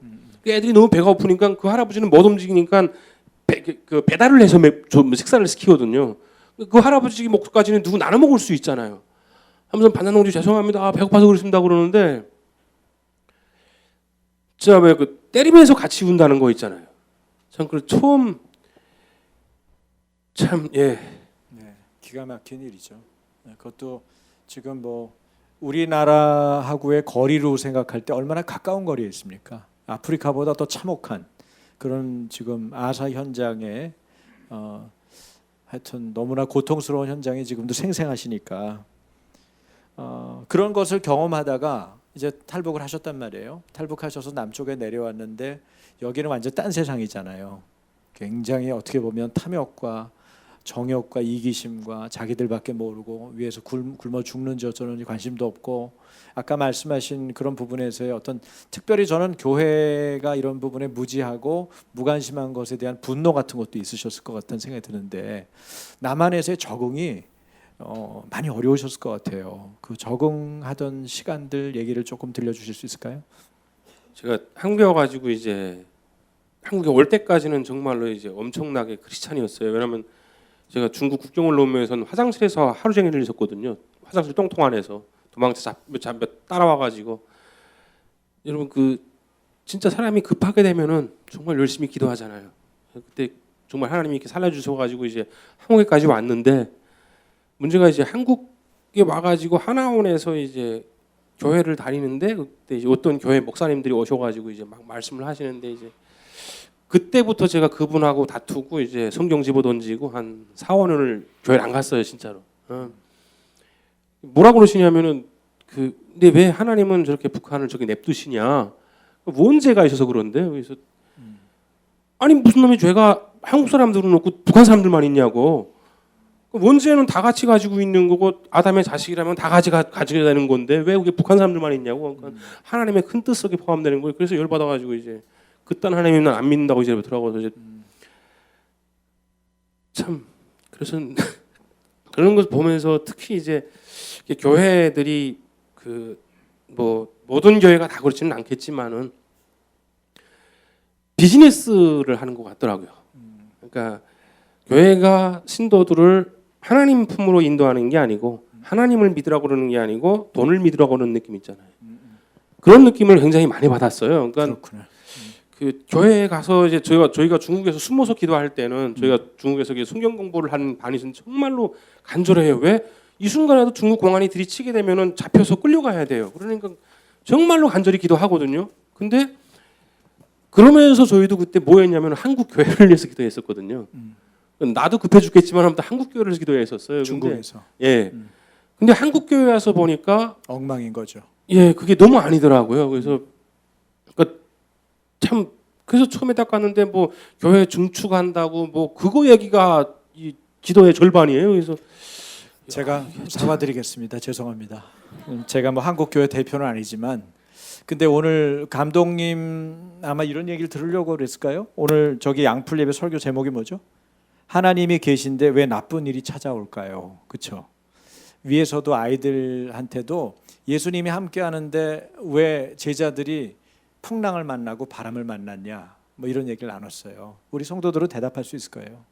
애들이 너무 배가 고프니까 그 할아버지는 못 움직이니까 배달을 해서 식사를 시키거든요. 그 할아버지 목까지는 누구 나눠 먹을 수 있잖아요. 하면서 반찬농주 죄송합니다. 배고파서 그렇습니다 그러는데 진짜 왜 그 때리면서 같이 운다는 거 있잖아요. 참 그 처음 참 예. 네, 기가 막힌 일이죠. 네, 그것도 지금 뭐 우리나라하고의 거리로 생각할 때 얼마나 가까운 거리에 있습니까? 아프리카보다 더 참혹한 그런 지금 아사 현장에 하여튼 너무나 고통스러운 현장이 지금도 생생하시니까 그런 것을 경험하다가 이제 탈북을 하셨단 말이에요. 탈북하셔서 남쪽에 내려왔는데 여기는 완전 딴 세상이잖아요. 굉장히 어떻게 보면 탐욕과 정욕과 이기심과 자기들밖에 모르고 위에서 굶어 죽는지 어쩌는지 관심도 없고 아까 말씀하신 그런 부분에서의 어떤 특별히 저는 교회가 이런 부분에 무지하고 무관심한 것에 대한 분노 같은 것도 있으셨을 것 같다는 생각이 드는데 남한에서의 적응이 많이 어려우셨을 것 같아요. 그 적응하던 시간들 얘기를 조금 들려주실 수 있을까요? 제가 한국에 와가지고 이제 한국에 올 때까지는 정말로 이제 엄청나게 크리스찬이었어요. 왜냐하면 제가 중국 국경을 넘으면서 화장실에서 하루 종일 있었거든요. 화장실 똥통 안에서 도망쳐 따라와가지고 여러분 그 진짜 사람이 급하게 되면은 정말 열심히 기도하잖아요. 그때 정말 하나님이 이렇게 살려주셔가지고 이제 한국에까지 왔는데 문제가 이제 한국에 와가지고 하나원에서 이제 교회를 다니는데 그때 이제 어떤 교회 목사님들이 오셔가지고 이제 막 말씀을 하시는데 이제 그때부터 제가 그분하고 다투고 이제 성경 집어 던지고 한 4, 5년을 교회를 안 갔어요 진짜로. 뭐라고 그러시냐면은 근데 왜 하나님은 저렇게 북한을 저기 냅두시냐? 뭔 죄가 있어서 그런데 그래서 아니 무슨 놈이 죄가 한국 사람들은 없고 북한 사람들만 있냐고. 원죄는 다 같이 가지고 있는 거고 아담의 자식이라면 다 가지게 되는 건데 왜 그게 북한 사람들만 있냐고. 그러니까 하나님의 큰 뜻 속에 포함되는 거예요. 그래서 열받아가지고 이제 그딴 하나님은 안 믿는다고 이제 들어가서 이제 참 그래서 그런 걸 보면서 특히 이제 교회들이 그 뭐 모든 교회가 다 그렇지는 않겠지만은 비즈니스를 하는 것 같더라고요. 그러니까 교회가 신도들을 하나님 품으로 인도하는 게 아니고 하나님을 믿으라고 그러는 게 아니고 돈을 믿으라고 그러는 느낌 있잖아요. 그런 느낌을 굉장히 많이 받았어요. 그러니까 그렇구나. 그 교회에 가서 이제 저희가 중국에서 숨어서 기도할 때는 저희가 중국에서 성경 공부를 하는 반이 정말로 간절해요. 왜? 이 순간에도 중국 공안이 들이치게 되면은 잡혀서 끌려가야 돼요. 그러니까 정말로 간절히 기도하거든요. 근데 그러면서 저희도 그때 뭐 했냐면 한국 교회를 위해서 기도했었거든요. 나도 급해 죽겠지만 아무튼 한국 교회를 위해서 기도했었어요. 중국에서. 예. 근데 한국 교회 와서 보니까 엉망인 거죠. 예, 그게 너무 아니더라고요. 그래서 그러니까 참 그래서 처음에 딱 갔는데 뭐 교회 증축한다고 뭐 그거 얘기가 이 기도의 절반이에요. 그래서 제가 사과드리겠습니다. 죄송합니다. 제가 뭐 한국 교회 대표는 아니지만, 근데 오늘 감독님 아마 이런 얘기를 들으려고 그랬을까요? 오늘 저기 양풀 예배 설교 제목이 뭐죠? 하나님이 계신데 왜 나쁜 일이 찾아올까요? 그렇죠? 위에서도 아이들한테도 예수님이 함께 하는데 왜 제자들이 풍랑을 만나고 바람을 만났냐? 뭐 이런 얘기를 나눴어요. 우리 성도들은 대답할 수 있을 거예요.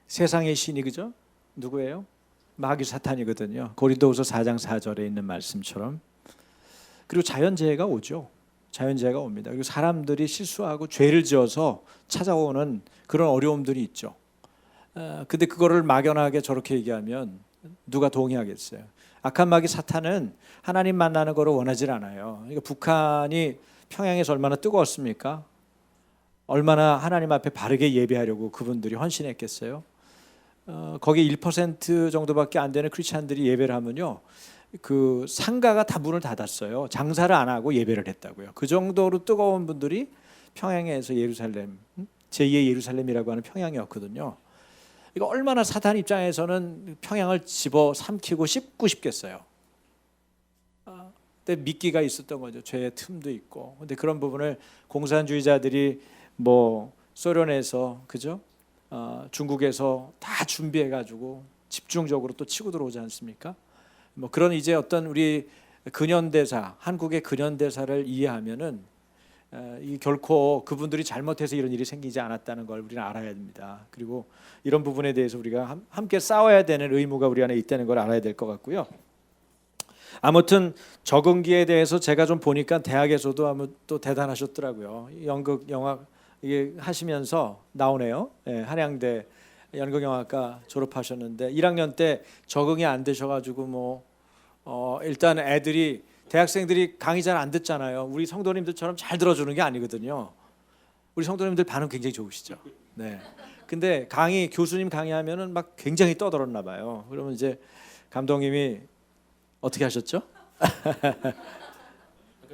세상의 신이 그죠? 누구예요? 마귀 사탄이거든요. 고린도후서 4장 4절에 있는 말씀처럼. 그리고 자연재해가 오죠. 자연재해가 옵니다. 그리고 사람들이 실수하고 죄를 지어서 찾아오는 그런 어려움들이 있죠. 근데 그거를 막연하게 저렇게 얘기하면 누가 동의하겠어요? 악한 마귀 사탄은 하나님 만나는 거를 원하지 않아요. 그러니까 북한이 평양에서 얼마나 뜨거웠습니까? 얼마나 하나님 앞에 바르게 예배하려고 그분들이 헌신했겠어요? 거기 1% 정도밖에 안 되는 크리스찬들이 예배를 하면요, 그 상가가 다 문을 닫았어요. 장사를 안 하고 예배를 했다고요. 그 정도로 뜨거운 분들이 평양에서 예루살렘, 제2의 예루살렘이라고 하는 평양이었거든요. 이거 얼마나 사탄 입장에서는 평양을 집어 삼키고 씹고 싶겠어요. 근데 미끼가 있었던 거죠. 죄의 틈도 있고. 근데 그런 부분을 공산주의자들이 뭐 소련에서 그죠? 중국에서 다 준비해가지고 집중적으로 또 치고 들어오지 않습니까? 뭐 그런 이제 어떤 우리 근현대사, 한국의 근현대사를 이해하면은 이 결코 그분들이 잘못해서 이런 일이 생기지 않았다는 걸 우리는 알아야 됩니다. 그리고 이런 부분에 대해서 우리가 함께 싸워야 되는 의무가 우리 안에 있다는 걸 알아야 될 것 같고요. 아무튼 적응기에 대해서 제가 좀 보니까 대학에서도 또 대단하셨더라고요. 연극 영화 이게 하시면서 나오네요. 예, 한양대 연극영화과 졸업하셨는데 1학년 때 적응이 안 되셔가지고 뭐 일단 애들이 대학생들이 강의 잘 안 듣잖아요. 우리 성도님들처럼 잘 들어주는 게 아니거든요. 우리 성도님들 반응 굉장히 좋으시죠. 네. 근데 교수님 강의하면은 막 굉장히 떠들었나 봐요. 그러면 이제 감독님이 어떻게 하셨죠? 그러니까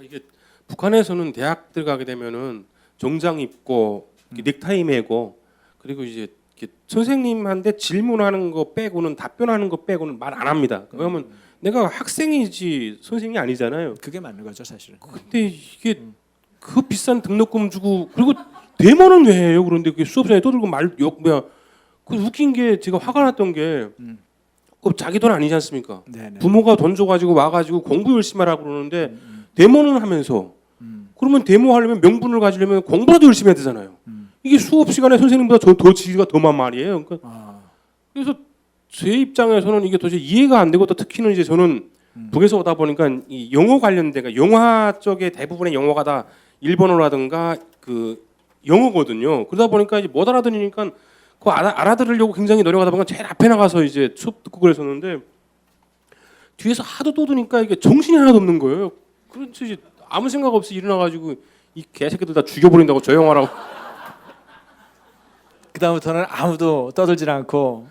이게 북한에서는 대학들 가게 되면은 정장 입고 넥타이 매고 그리고 이제 선생님한테 질문하는 거 빼고는 답변하는 거 빼고는 말 안 합니다. 그러면 내가 학생이지 선생님이 아니잖아요. 그게 맞는 거죠, 사실은. 근데 이게 그 비싼 등록금 주고 그리고 데모는 왜 해요? 그런데 그 수업 시간에 떠들고 그 웃긴 게 제가 화가 났던 게 자기 돈 아니지 않습니까? 네네. 부모가 돈 줘가지고 와가지고 공부 열심히 하라고 그러는데 데모는 하면서 그러면 데모하려면 명분을 가지려면 공부라도 열심히 해야 되잖아요. 이게 수업 시간에 선생님보다 더 지위가 더만 말이에요. 그러니까 그래서 제 입장에서는 이게 도저히 이해가 안 되고 또 특히는 이제 저는 북에서 오다 보니까 이 영어 관련된 영화 쪽에 대부분의 영어가 다 일본어라든가 그 영어거든요. 그러다 보니까 이제 못 알아들으니까 그거 알아들으려고 굉장히 노력하다 보니까 제일 앞에 나가서 이제 수업 듣고 그랬었는데 뒤에서 하도 떠드니까 이게 정신이 하나도 없는 거예요. 그렇지 이제 아무 생각 없이 일어나가지고 이 개새끼들 다 죽여버린다고 저 영화라고. 그 다음부터는 아무도 떠들질 않고.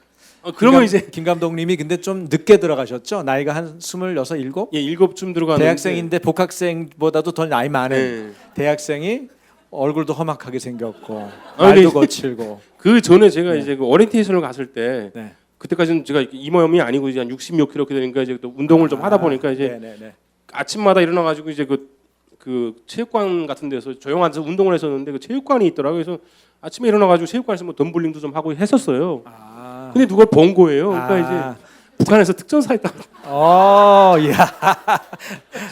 그러면 이제 김 감독님이 근데 좀 늦게 들어가셨죠? 나이가 한 26, 7? 예, 7쯤 들어가는데 대학생인데 복학생보다도 더 나이 많은 대학생이 얼굴도 험악하게 생겼고 아, 말도 근데 거칠고. 그 전에 제가 이제 그 오리엔테이션을 갔을 때 네. 그때까지는 제가 이모염이 아니고 이제 한 60몇 킬로 이렇게 되니까 이제 또 운동을 좀 하다 보니까 이제 네네네. 아침마다 일어나 가지고 이제 그 체육관 같은 데서 조용한 데서 운동을 했었는데 그 체육관이 있더라고요. 그래서 아침에 일어나 가지고 체육관에서 뭐 덤블링도 좀 하고 했었어요. 아. 근데 누가 본 거예요. 그러니까 이제 북한에서 특전사했다. 야.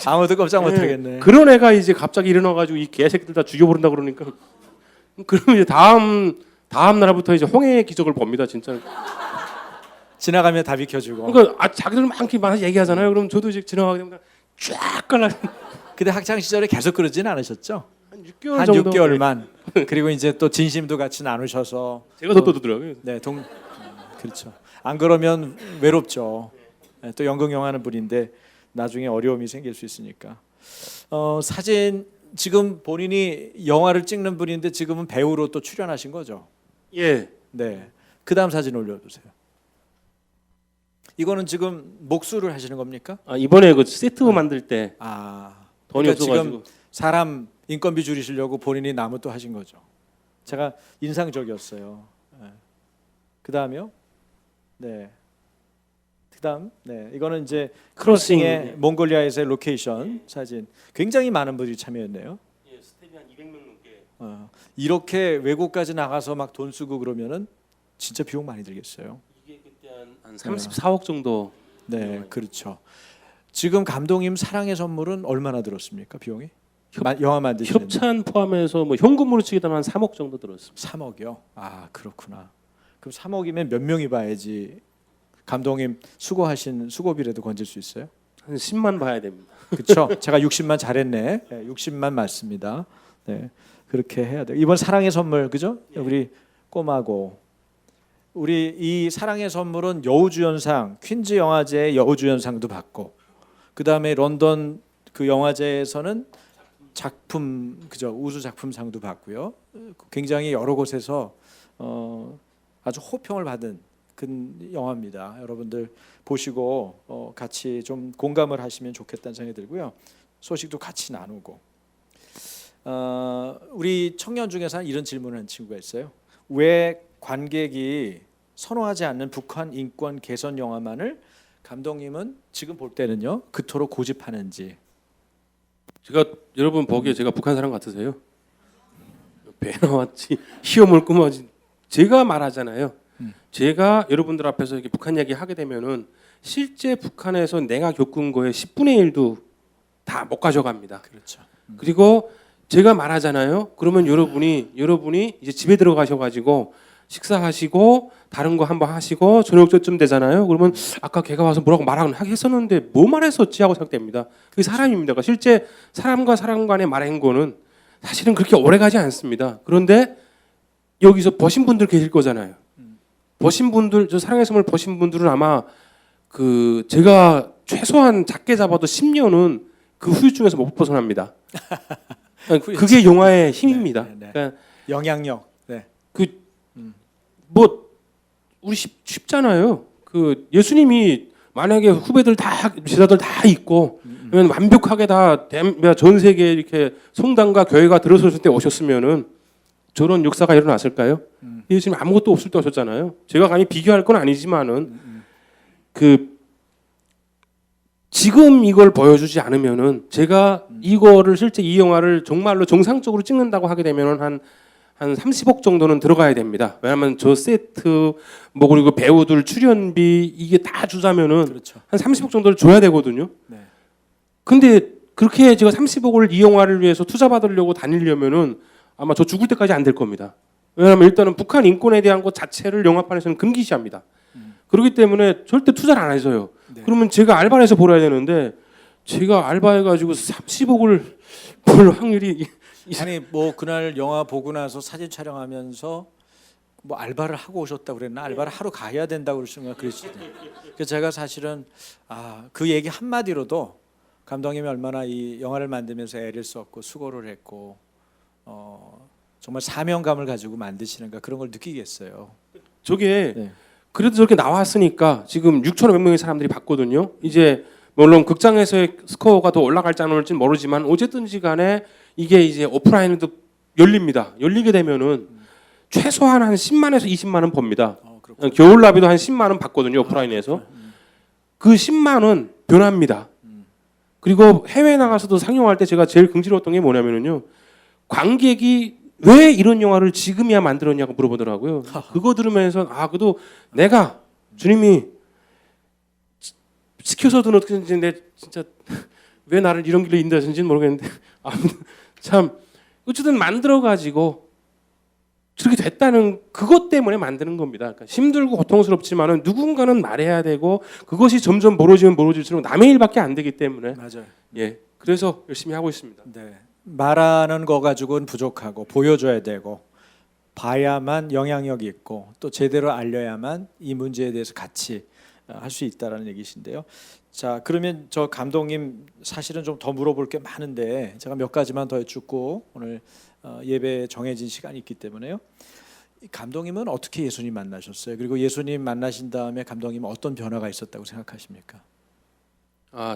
아무도 깜짝 못하겠네. 그런 애가 이제 갑자기 일어나 가지고 이 개새끼들 다 죽여버린다 그러니까 그럼 이제 다음 날부터 이제 홍해의 기적을 봅니다, 진짜. 지나가면 다 비켜주고. 그러니까 자기들 많이 얘기하잖아요. 그럼 저도 이제 지나가게 되면 쫙 갈라. 근데 학창 시절에 계속 그러진 않으셨죠? 한 6개월 한 정도. 6개월만. 그리고 이제 또 진심도 같이 나누셔서. 제가 더 떠들더라고요. 네, 그렇죠. 안 그러면 외롭죠. 네, 또 연극영화는 분인데 나중에 어려움이 생길 수 있으니까. 사진 지금 본인이 영화를 찍는 분인데 지금은 배우로 또 출연하신 거죠? 예. 네. 그다음 사진 올려주세요. 이거는 지금 목수를 하시는 겁니까? 이번에 그 세트 만들 때 돈이 그러니까 없어가지고 지금 사람 인건비 줄이시려고 본인이 나무 또 하신 거죠. 제가 인상적이었어요. 네. 그다음이요? 네. 그다음 네 이거는 이제 크로싱의 몽골리아에서의 로케이션 사진. 굉장히 많은 분들이 참여했네요. 예, 스텝이 한 200명 넘게. 이렇게 외국까지 나가서 막 돈 쓰고 그러면은 진짜 비용 많이 들겠어요. 이게 그때 한 34억 정도. 네, 그렇죠. 지금 감독님 사랑의 선물은 얼마나 들었습니까? 비용이? 영화 만드시는 협찬 포함해서 뭐 현금으로 치게 되면 한 3억 정도 들었습니다. 3억이요? 아, 그렇구나. 그럼 3억이면 몇 명이 봐야지 감독님 수고하신 수고비라도 건질 수 있어요? 한 10만 봐야 됩니다. 그렇죠. 제가 60만 잘했네. 네, 60만 맞습니다. 네, 그렇게 해야 돼요. 이번 사랑의 선물 그죠? 우리 꼬마고 우리 이 사랑의 선물은 여우주연상 퀸즈 영화제 여우주연상도 받고 그 다음에 런던 그 영화제에서는 작품 그죠 우수 작품상도 받고요. 굉장히 여러 곳에서 아주 호평을 받은 그 영화입니다. 여러분들 보시고 같이 좀 공감을 하시면 좋겠다는 생각이 들고요. 소식도 같이 나누고 우리 청년 중에서 이런 질문을 한 친구가 있어요. 왜 관객이 선호하지 않는 북한 인권 개선 영화만을 감독님은 지금 볼 때는요 그토록 고집하는지. 제가 여러분 보기에 제가 북한 사람 같으세요? 배 나왔지 시험을 꾸며지 제가 말하잖아요. 제가 여러분들 앞에서 이렇게 북한 이야기 하게 되면은 실제 북한에서 내가 겪은 거에 10분의 1도 다 못 가져갑니다. 그렇죠. 그리고 제가 말하잖아요. 그러면 여러분이 이제 집에 들어가셔가지고 식사하시고 다른 거 한번 하시고 저녁 때쯤 되잖아요. 그러면 아까 걔가 와서 뭐라고 말하긴 했었는데 뭐 말했었지 하고 생각됩니다. 그게 사람입니다. 그러니까 실제 사람과 사람 간의 말행고는 사실은 그렇게 오래 가지 않습니다. 그런데 여기서 버신 분들 계실 거잖아요. 버신 분들, 저 사랑의 선물 버신 분들은 아마 그 제가 최소한 작게 잡아도 10년은 그 후유증에서 못 벗어납니다. 그게 영화의 힘입니다. 그러니까 영향력. 네. 뭐 우리 쉽잖아요. 그 예수님이 만약에 후배들 다 제자들 다 있고 그러면 완벽하게 다 전 세계에 이렇게 성당과 교회가 들어섰을 때 오셨으면은 저런 역사가 일어났을까요? 예수님 아무것도 없을 때 오셨잖아요. 제가 감히 비교할 건 아니지만은 그 지금 이걸 보여주지 않으면은 제가 이거를 실제 이 영화를 정말로 정상적으로 찍는다고 하게 되면은 한 30억 정도는 들어가야 됩니다. 왜냐하면 저 세트 뭐 그리고 배우들 출연비 이게 다 주자면은 그렇죠. 한 30억 정도를 줘야 되거든요. 네. 근데 그렇게 제가 30억을 이 영화를 위해서 투자 받으려고 다니려면은 아마 저 죽을 때까지 안 될 겁니다. 왜냐하면 일단은 북한 인권에 대한 것 자체를 영화판에서는 금기시합니다. 그렇기 때문에 절대 투자를 안 해서요. 네. 그러면 제가 알바를 해서 벌어야 되는데 제가 알바해가지고 30억을 벌 확률이 아니 뭐 그날 영화 보고 나서 사진 촬영하면서 뭐 알바를 하고 오셨다고 그랬나? 알바를 하러 가야 된다고 그러시는가 그러시더라고요. 그래서 제가 사실은 그 얘기 한마디로도 감독님이 얼마나 이 영화를 만들면서 애를 썼고 수고를 했고 정말 사명감을 가지고 만드시는가 그런 걸 느끼겠어요. 저게 네. 그래도 저렇게 나왔으니까 지금 6,500 명의 사람들이 봤거든요. 이제 물론 극장에서의 스코어가 더 올라갈지 안 올지는 모르지만 어쨌든지 간에 이게 이제 오프라인에도 열립니다. 열리게 되면은 최소한 한 10만에서 20만 원 법니다. 그렇군요. 겨울나비도 한 10만 원 받거든요. 오프라인에서. 그 10만 원 변합니다. 그리고 해외 나가서도 상영할 때 제가 제일 긍지러웠던 게 뭐냐면요. 관객이 왜 이런 영화를 지금이야 만들었냐고 물어보더라고요. 그거 들으면서 그래도 내가 주님이 시켜서든 어떻게든지 내 진짜 왜 나를 이런 길로 인도하신지는 모르겠는데 아무튼 참 어쨌든 만들어 가지고 저렇게 됐다는 그것 때문에 만드는 겁니다. 그러니까 힘들고 고통스럽지만은 누군가는 말해야 되고 그것이 점점 멀어지면 멀어질수록 남의 일밖에 안 되기 때문에 맞아요. 예 그래서 열심히 하고 있습니다. 네. 말하는 거 가지고는 부족하고 보여줘야 되고 봐야만 영향력이 있고 또 제대로 알려야만 이 문제에 대해서 같이 할 수 있다라는 얘기신데요. 자, 그러면 저 감독님 사실은 좀 더 물어볼 게 많은데 제가 몇 가지만 더 여쭙고 오늘 예배 정해진 시간이 있기 때문에요. 감독님은 어떻게 예수님 만나셨어요? 그리고 예수님 만나신 다음에 감독님은 어떤 변화가 있었다고 생각하십니까?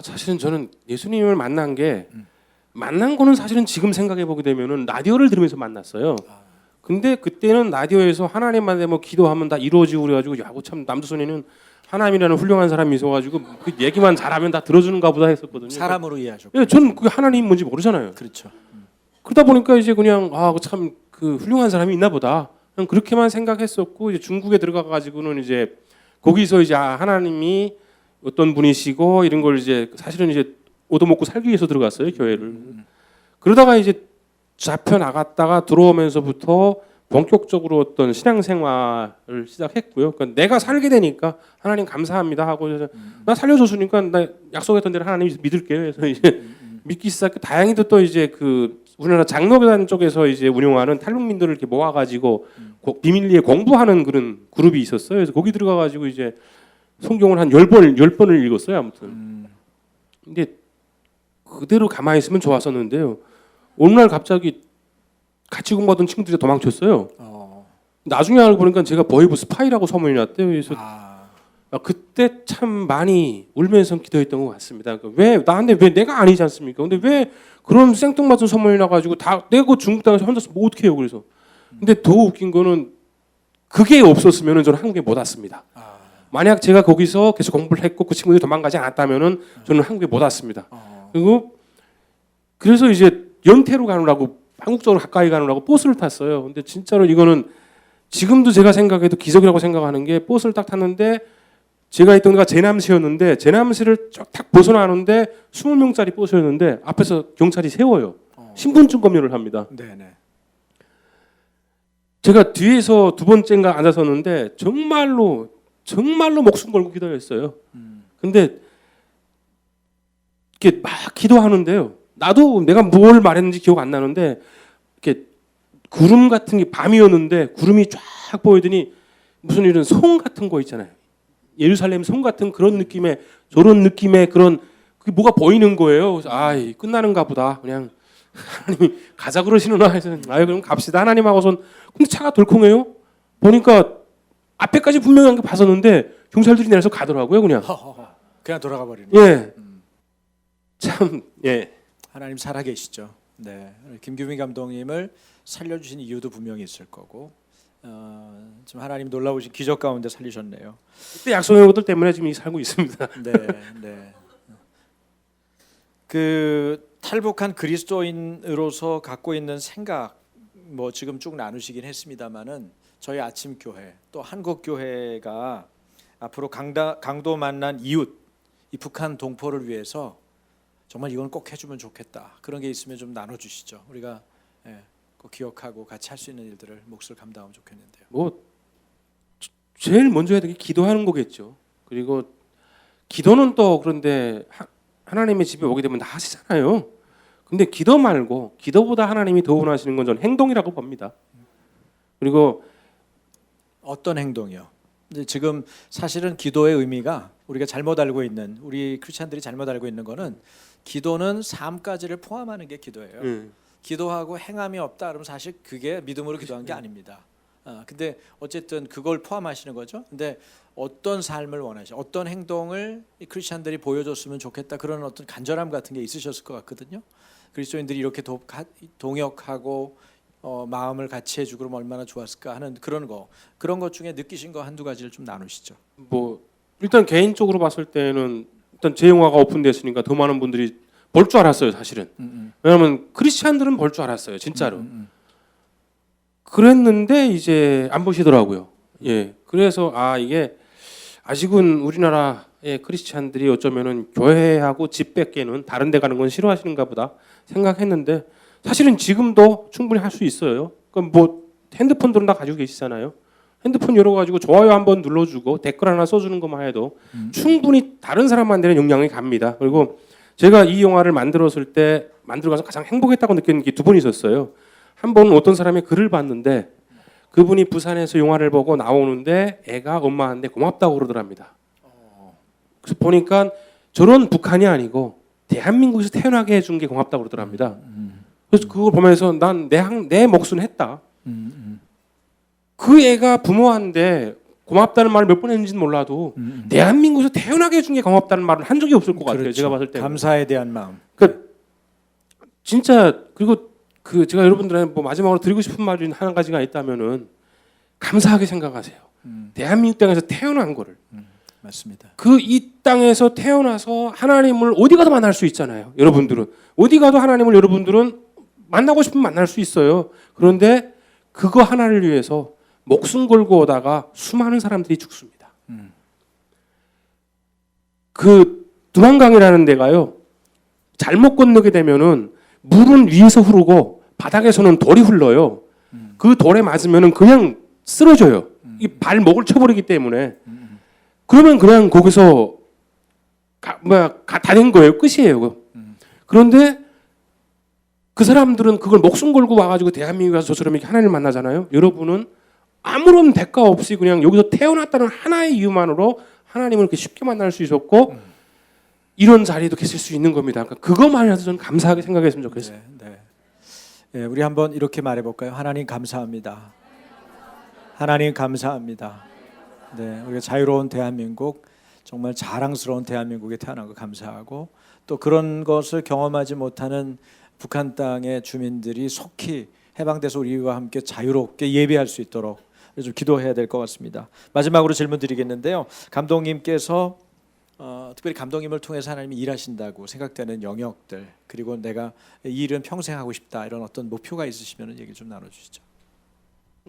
사실은 저는 예수님을 만난 거는 사실은 지금 생각해 보게 되면은 라디오를 들으면서 만났어요. 근데 그때는 라디오에서 하나님만 뭐 기도하면 다 이루어지고 그래가지고 야구 참 남두순이는 하나님이라는 훌륭한 사람이 있어가지고 그 얘기만 잘하면 다 들어주는가 보다 했었거든요. 사람으로 이해하셨고. 예, 저는 그 하나님 뭔지 모르잖아요. 그렇죠. 그러다 보니까 이제 그냥 참 그 훌륭한 사람이 있나 보다. 그냥 그렇게만 생각했었고 이제 중국에 들어가 가지고는 이제 거기서 이제 하나님이 어떤 분이시고 이런 걸 이제 사실은 이제 얻어먹고 살기 위해서 들어갔어요 교회를. 그러다가 이제 잡혀 나갔다가 들어오면서부터 본격적으로 어떤 신앙생활을 시작했고요. 그러니까 내가 살게 되니까 하나님 감사합니다 하고 나 살려줬으니까 나 약속했던 대로 하나님 믿을게요. 그래서 이제 믿기 시작해. 다행히도 또 이제 그 우리나라 장로교단 쪽에서 이제 운영하는 탈북민들을 이렇게 모아가지고 비밀리에 공부하는 그런 그룹이 있었어요. 그래서 거기 들어가가지고 이제 성경을 한 10번을 읽었어요. 아무튼. 근데 그대로 가만히 있으면 좋았었는데요. 어느 날 갑자기 같이 공부하던 친구들이 도망쳤어요. 나중에 알고 보니까 제가 버이브 스파이라고 소문이 났대요. 그래서 그때 참 많이 울면서 기도했던 것 같습니다. 그러니까 왜 나한테 왜 내가 아니지 않습니까? 근데 왜 그런 생뚱맞은 소문이 나가지고 다 내가 그 중국 땅에서 혼자서 뭐 어떻게 해요? 그래서 근데 더 웃긴 거는 그게 없었으면 저는 한국에 못 왔습니다. 만약 제가 거기서 계속 공부를 했고 그 친구들이 도망가지 않았다면은 저는 한국에 못 왔습니다. 그리고 그래서 이제 연태로 가느라고 한국 쪽으로 가까이 가느라고 버스를 탔어요. 근데 진짜로 이거는 지금도 제가 생각해도 기적이라고 생각하는 게 버스를 딱 탔는데 제가 있던 데가 제남시였는데 제남시를 딱 벗어나는데 20명짜리 버스였는데 앞에서 경찰이 세워요. 신분증 검열을 합니다. 네네. 제가 뒤에서 두 번째인가 앉았었는데 정말로 목숨 걸고 기도했어요. 근데 이렇게 막 기도하는데요. 나도 내가 뭘 말했는지 기억 안 나는데 이렇게 구름 같은 게 밤이었는데 구름이 쫙 보이더니 무슨 이런 성 같은 거 있잖아요. 예루살렘 성 같은 그런 느낌의 저런 느낌의 그런 그게 뭐가 보이는 거예요. 그래서 끝나는가 보다. 그냥 하나님이 가자 그러시는구나 해서 그럼 갑시다 하나님하고선. 근데 차가 덜컹해요. 보니까 앞에까지 분명한 게 봤었는데 경찰들이 내려서 가더라고요. 그냥 돌아가 버리는. 예. 참 예. 하나님 살아계시죠. 네, 김규민 감독님을 살려주신 이유도 분명히 있을 거고 좀 하나님 놀라우신 기적 가운데 살리셨네요. 그때 약속한 것들 때문에 지금 살고 있습니다. 네, 네. 그 탈북한 그리스도인으로서 갖고 있는 생각 뭐 지금 쭉 나누시긴 했습니다만은 저희 아침 교회 또 한국 교회가 앞으로 강도 만난 이웃 이 북한 동포를 위해서 정말 이건 꼭 해주면 좋겠다. 그런 게 있으면 좀 나눠주시죠. 우리가 꼭 기억하고 같이 할 수 있는 일들을 몫을 감당하면 좋겠는데요. 뭐 제일 먼저 해야 되는 게 기도하는 거겠죠. 그리고 기도는 또 그런데 하나님의 집에 오게 되면 다 하시잖아요. 근데 기도 말고 기도보다 하나님이 더 원하시는 건 저는 행동이라고 봅니다. 그리고 어떤 행동이요? 근데 지금 사실은 기도의 의미가 우리가 잘못 알고 있는 우리 크리스찬들이 잘못 알고 있는 거는 기도는 삶까지를 포함하는 게 기도예요. 기도하고 행함이 없다 그러면 사실 그게 믿음으로 기도한 게 아닙니다. 근데 어쨌든 그걸 포함하시는 거죠. 근데 어떤 삶을 원하시죠? 어떤 행동을 이 크리스찬들이 보여줬으면 좋겠다 그런 어떤 간절함 같은 게 있으셨을 것 같거든요. 그리스도인들이 이렇게 동역하고 마음을 같이 해주고 그러면 얼마나 좋았을까 하는 그런 것 중에 느끼신 거 한두 가지를 좀 나누시죠. 뭐 일단 개인적으로 봤을 때는 일단 제 영화가 오픈됐으니까 더 많은 분들이 볼 줄 알았어요, 사실은. 왜냐하면 크리스찬들은 볼 줄 알았어요, 진짜로. 그랬는데 이제 안 보시더라고요. 예, 그래서 이게 아직은 우리나라의 크리스찬들이 어쩌면은 교회하고 집 뺏기는 다른 데 가는 건 싫어하시는가 보다 생각했는데 사실은 지금도 충분히 할 수 있어요. 그럼 뭐 핸드폰들은 다 가지고 계시잖아요. 핸드폰 열어가지고 좋아요 한번 눌러주고 댓글 하나 써주는 것만 해도 충분히 다른 사람한테는 영향이 갑니다. 그리고 제가 이 영화를 만들었을 때 만들어가서 가장 행복했다고 느끼는 게 두 번 있었어요. 한 번은 어떤 사람의 글을 봤는데 그분이 부산에서 영화를 보고 나오는데 애가 엄마한테 고맙다고 그러더랍니다. 그래서 보니까 저런 북한이 아니고 대한민국에서 태어나게 해준 게 고맙다고 그러더랍니다. 그래서 그걸 보면서 난 내 몫은 했다. 그 애가 부모한테 고맙다는 말을 몇 번 했는지는 몰라도 대한민국에서 태어나게 해준 게 고맙다는 말은 한 적이 없을 것 같아요. 그렇죠. 제가 봤을 때. 감사에 대한 마음. 그 진짜 그리고 그 제가 여러분들한테 뭐 마지막으로 드리고 싶은 말이 한 가지가 있다면은 감사하게 생각하세요. 대한민국 땅에서 태어난 거를. 맞습니다. 그 이 땅에서 태어나서 하나님을 어디 가도 만날 수 있잖아요. 여러분들은 어디 가도 하나님을 여러분들은 만나고 싶으면 만날 수 있어요. 그런데 그거 하나를 위해서 목숨 걸고 오다가 수많은 사람들이 죽습니다. 그 두만강이라는 데가요. 잘못 건너게 되면은 물은 위에서 흐르고 바닥에서는 돌이 흘러요. 그 돌에 맞으면은 그냥 쓰러져요. 이 발목을 쳐버리기 때문에. 그러면 그냥 거기서 다 된 거예요. 끝이에요. 그런데 그 사람들은 그걸 목숨 걸고 와가지고 대한민국에 와서 저처럼 이렇게 하나님을 만나잖아요. 여러분은 아무런 대가 없이 그냥 여기서 태어났다는 하나의 이유만으로 하나님을 이렇게 쉽게 만날 수 있었고 이런 자리에도 계실 수 있는 겁니다. 그러니까 그것만 해도 저는 감사하게 생각했으면 좋겠어요. 네. 예, 우리 한번 이렇게 말해볼까요? 하나님 감사합니다. 하나님 감사합니다. 네, 우리가 자유로운 대한민국, 정말 자랑스러운 대한민국에 태어난 거 감사하고 또 그런 것을 경험하지 못하는 북한 땅의 주민들이 속히 해방돼서 우리와 함께 자유롭게 예배할 수 있도록 좀 기도해야 될 것 같습니다. 마지막으로 질문 드리겠는데요. 감독님께서 특별히 감독님을 통해서 하나님이 일하신다고 생각되는 영역들 그리고 내가 이 일은 평생 하고 싶다 이런 어떤 목표가 있으시면 얘기 좀 나눠주시죠.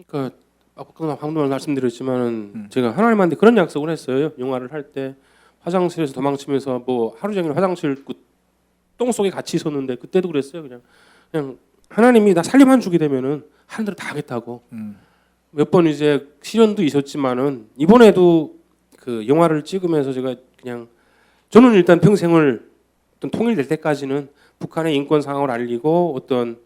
그러니까 아까 방금 말씀드렸지만은 제가 하나님한테 그런 약속을 했어요. 영화를 할 때 화장실에서 도망치면서 뭐 하루 종일 화장실 똥 속에 같이 있었는데 그때도 그랬어요. 그냥 하나님이 나 살림만 주게 되면은 하는 대로 다 하겠다고. 몇 번 이제 시련도 있었지만은 이번에도 그 영화를 찍으면서 제가 그냥 저는 일단 평생을 어떤 통일될 때까지는 북한의 인권 상황을 알리고 어떤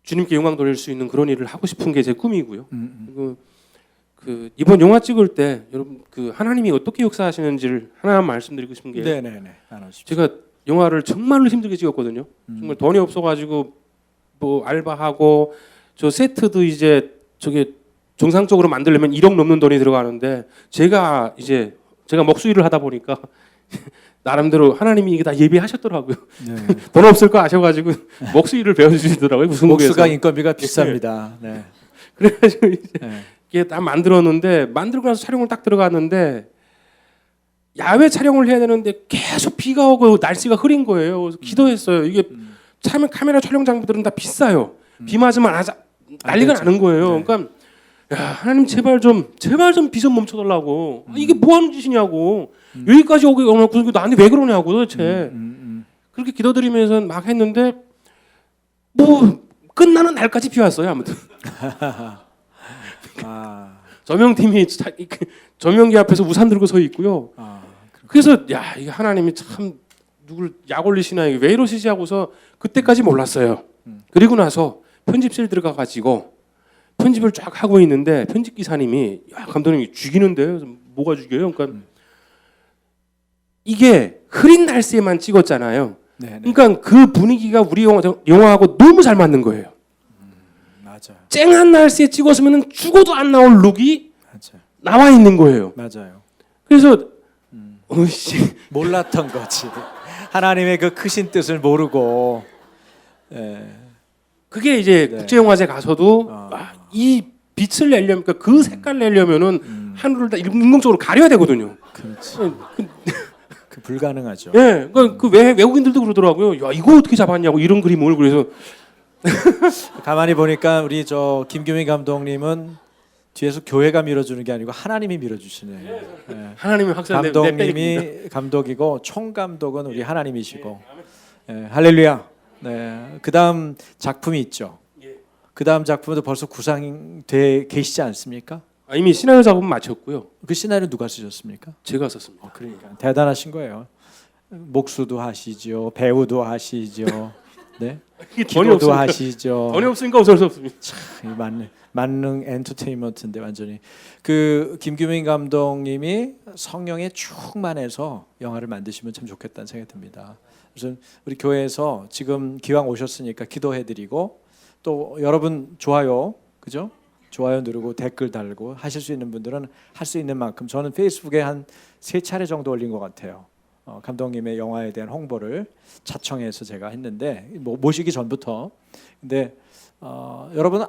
주님께 영광 돌릴 수 있는 그런 일을 하고 싶은 게 제 꿈이고요. 그리고 그 이번 영화 찍을 때 여러분 그 하나님이 어떻게 역사하시는지를 하나만 말씀드리고 싶은 게 제가 영화를 정말로 힘들게 찍었거든요. 정말 돈이 없어가지고 뭐 알바하고 저 세트도 이제 저게 정상적으로 만들려면 1억 넘는 돈이 들어가는데 제가 목수일을 하다 보니까 나름대로 하나님이 이게 다 예비하셨더라고요. 네. 돈 없을 거 아셔가지고 목수일을 배워주시더라고요. 무슨 목수가 인건비가 비쌉니다. 네. 그래가지고 이제 이게 딱 만들었는데 만들고 나서 촬영을 딱 들어갔는데 야외 촬영을 해야 되는데 계속 비가 오고 날씨가 흐린 거예요. 그래서 기도했어요. 이게 카메라 촬영 장비들은 다 비싸요. 비 맞으면 난리가 나는 거예요. 네. 그러니까 야, 하나님 제발 좀 비 좀 멈춰달라고. 이게 뭐 하는 짓이냐고. 여기까지 오게 오고 나한테 왜 그러냐고 도대체. 그렇게 기도드리면서 막 했는데 뭐 끝나는 날까지 비 왔어요. 아무튼. 조명팀이 조명기 앞에서 우산 들고 서 있고요. 그래서 야, 이게 하나님이 참 누굴 약 올리시나 왜 이러시지 하고서 그때까지 몰랐어요. 그리고 나서 편집실 들어가 가지고 편집을 쫙 하고 있는데 편집 기사님이 야, 감독님이 죽이는데요. 뭐가 죽여요? 그러니까 이게 흐린 날씨에만 찍었잖아요. 네네. 그러니까 그 분위기가 우리 영화하고 너무 잘 맞는 거예요. 맞아요. 쨍한 날씨에 찍었으면 죽어도 안 나올 룩이 나와 있는 거예요. 맞아요. 그래서 몰랐던 거지. 하나님의 그 크신 뜻을 모르고. 그게 이제 네. 국제영화제 가서도 이 빛을 내려면 그러니까 그 색깔 내려면은 하늘을 다 인공적으로 가려야 되거든요. 그렇지. 그 불가능하죠. 예, 그 외국인들도 그러더라고요. 야 이거 어떻게 잡았냐고 이런 그림을 그래서 가만히 보니까 우리 저 김규민 감독님은 뒤에서 교회가 밀어주는 게 아니고 하나님이 밀어주시네. 예. 하나님이 확실히 감독님이 감독이고 총 감독은 우리 하나님이시고. 예, 할렐루야. 네. 그다음 작품이 있죠. 그다음 작품도 벌써 구상돼 계시지 않습니까? 이미 시나리오 작업은 마쳤고요. 그 시나리오 누가 쓰셨습니까? 제가 썼습니다. 그러니까 대단하신 거예요. 목수도 하시죠, 배우도 하시죠, 네, 이게 돈이 기도도 없으니까 하시죠. 돈이 없으니까 어쩔 수 없습니다. 만능 엔터테인먼트인데 완전히 그 김규민 감독님이 성령에 충만해서 영화를 만드시면 참 좋겠다는 생각이 듭니다. 그래서 우리 교회에서 지금 기왕 오셨으니까 기도해드리고 또 여러분 좋아요, 그죠? 좋아요 누르고 댓글 달고 하실 수 있는 분들은 할 수 있는 만큼 저는 페이스북에 한 3차례 정도 올린 것 같아요. 감독님의 영화에 대한 홍보를 자청해서 제가 했는데 모시기 전부터. 근데 여러분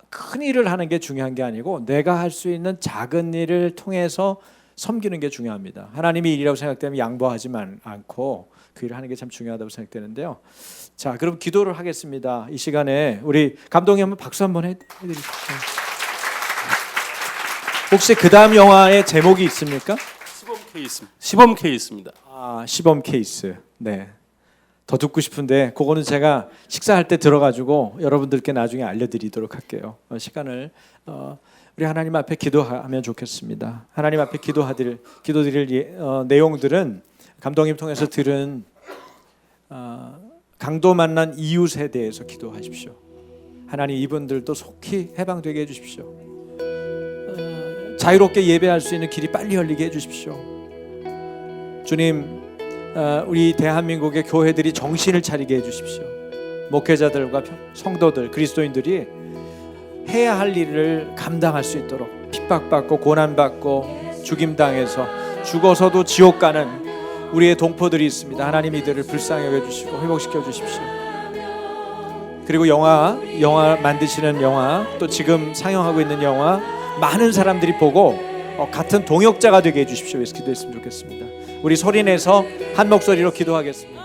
큰 일을 하는 게 중요한 게 아니고 내가 할 수 있는 작은 일을 통해서 섬기는 게 중요합니다. 하나님이 일이라고 생각되면 양보하지 않고 그 일을 하는 게 참 중요하다고 생각되는데요. 자, 그럼 기도를 하겠습니다. 이 시간에 우리 감독님 한번 박수 한번 해드리십시오. 혹시 그 다음 영화의 제목이 있습니까? 시범 케이스입니다. 시범 케이스. 네. 더 듣고 싶은데 그거는 제가 식사할 때 들어가지고 여러분들께 나중에 알려드리도록 할게요. 시간을 우리 하나님 앞에 기도하면 좋겠습니다. 하나님 앞에 기도드릴 내용들은 감독님 통해서 들은 강도 만난 이웃에 대해서 기도하십시오. 하나님 이분들도 속히 해방되게 해주십시오. 자유롭게 예배할 수 있는 길이 빨리 열리게 해주십시오. 주님, 우리 대한민국의 교회들이 정신을 차리게 해주십시오. 목회자들과 성도들, 그리스도인들이 해야 할 일을 감당할 수 있도록 핍박받고 고난받고 죽임당해서 죽어서도 지옥 가는 우리의 동포들이 있습니다. 하나님 이들을 불쌍히 여겨주시고 회복시켜 주십시오. 그리고 영화 만드시는 영화 또 지금 상영하고 있는 영화 많은 사람들이 보고 같은 동역자가 되게 해주십시오. 그래서 기도했으면 좋겠습니다. 우리 소리내서 한 목소리로 기도하겠습니다.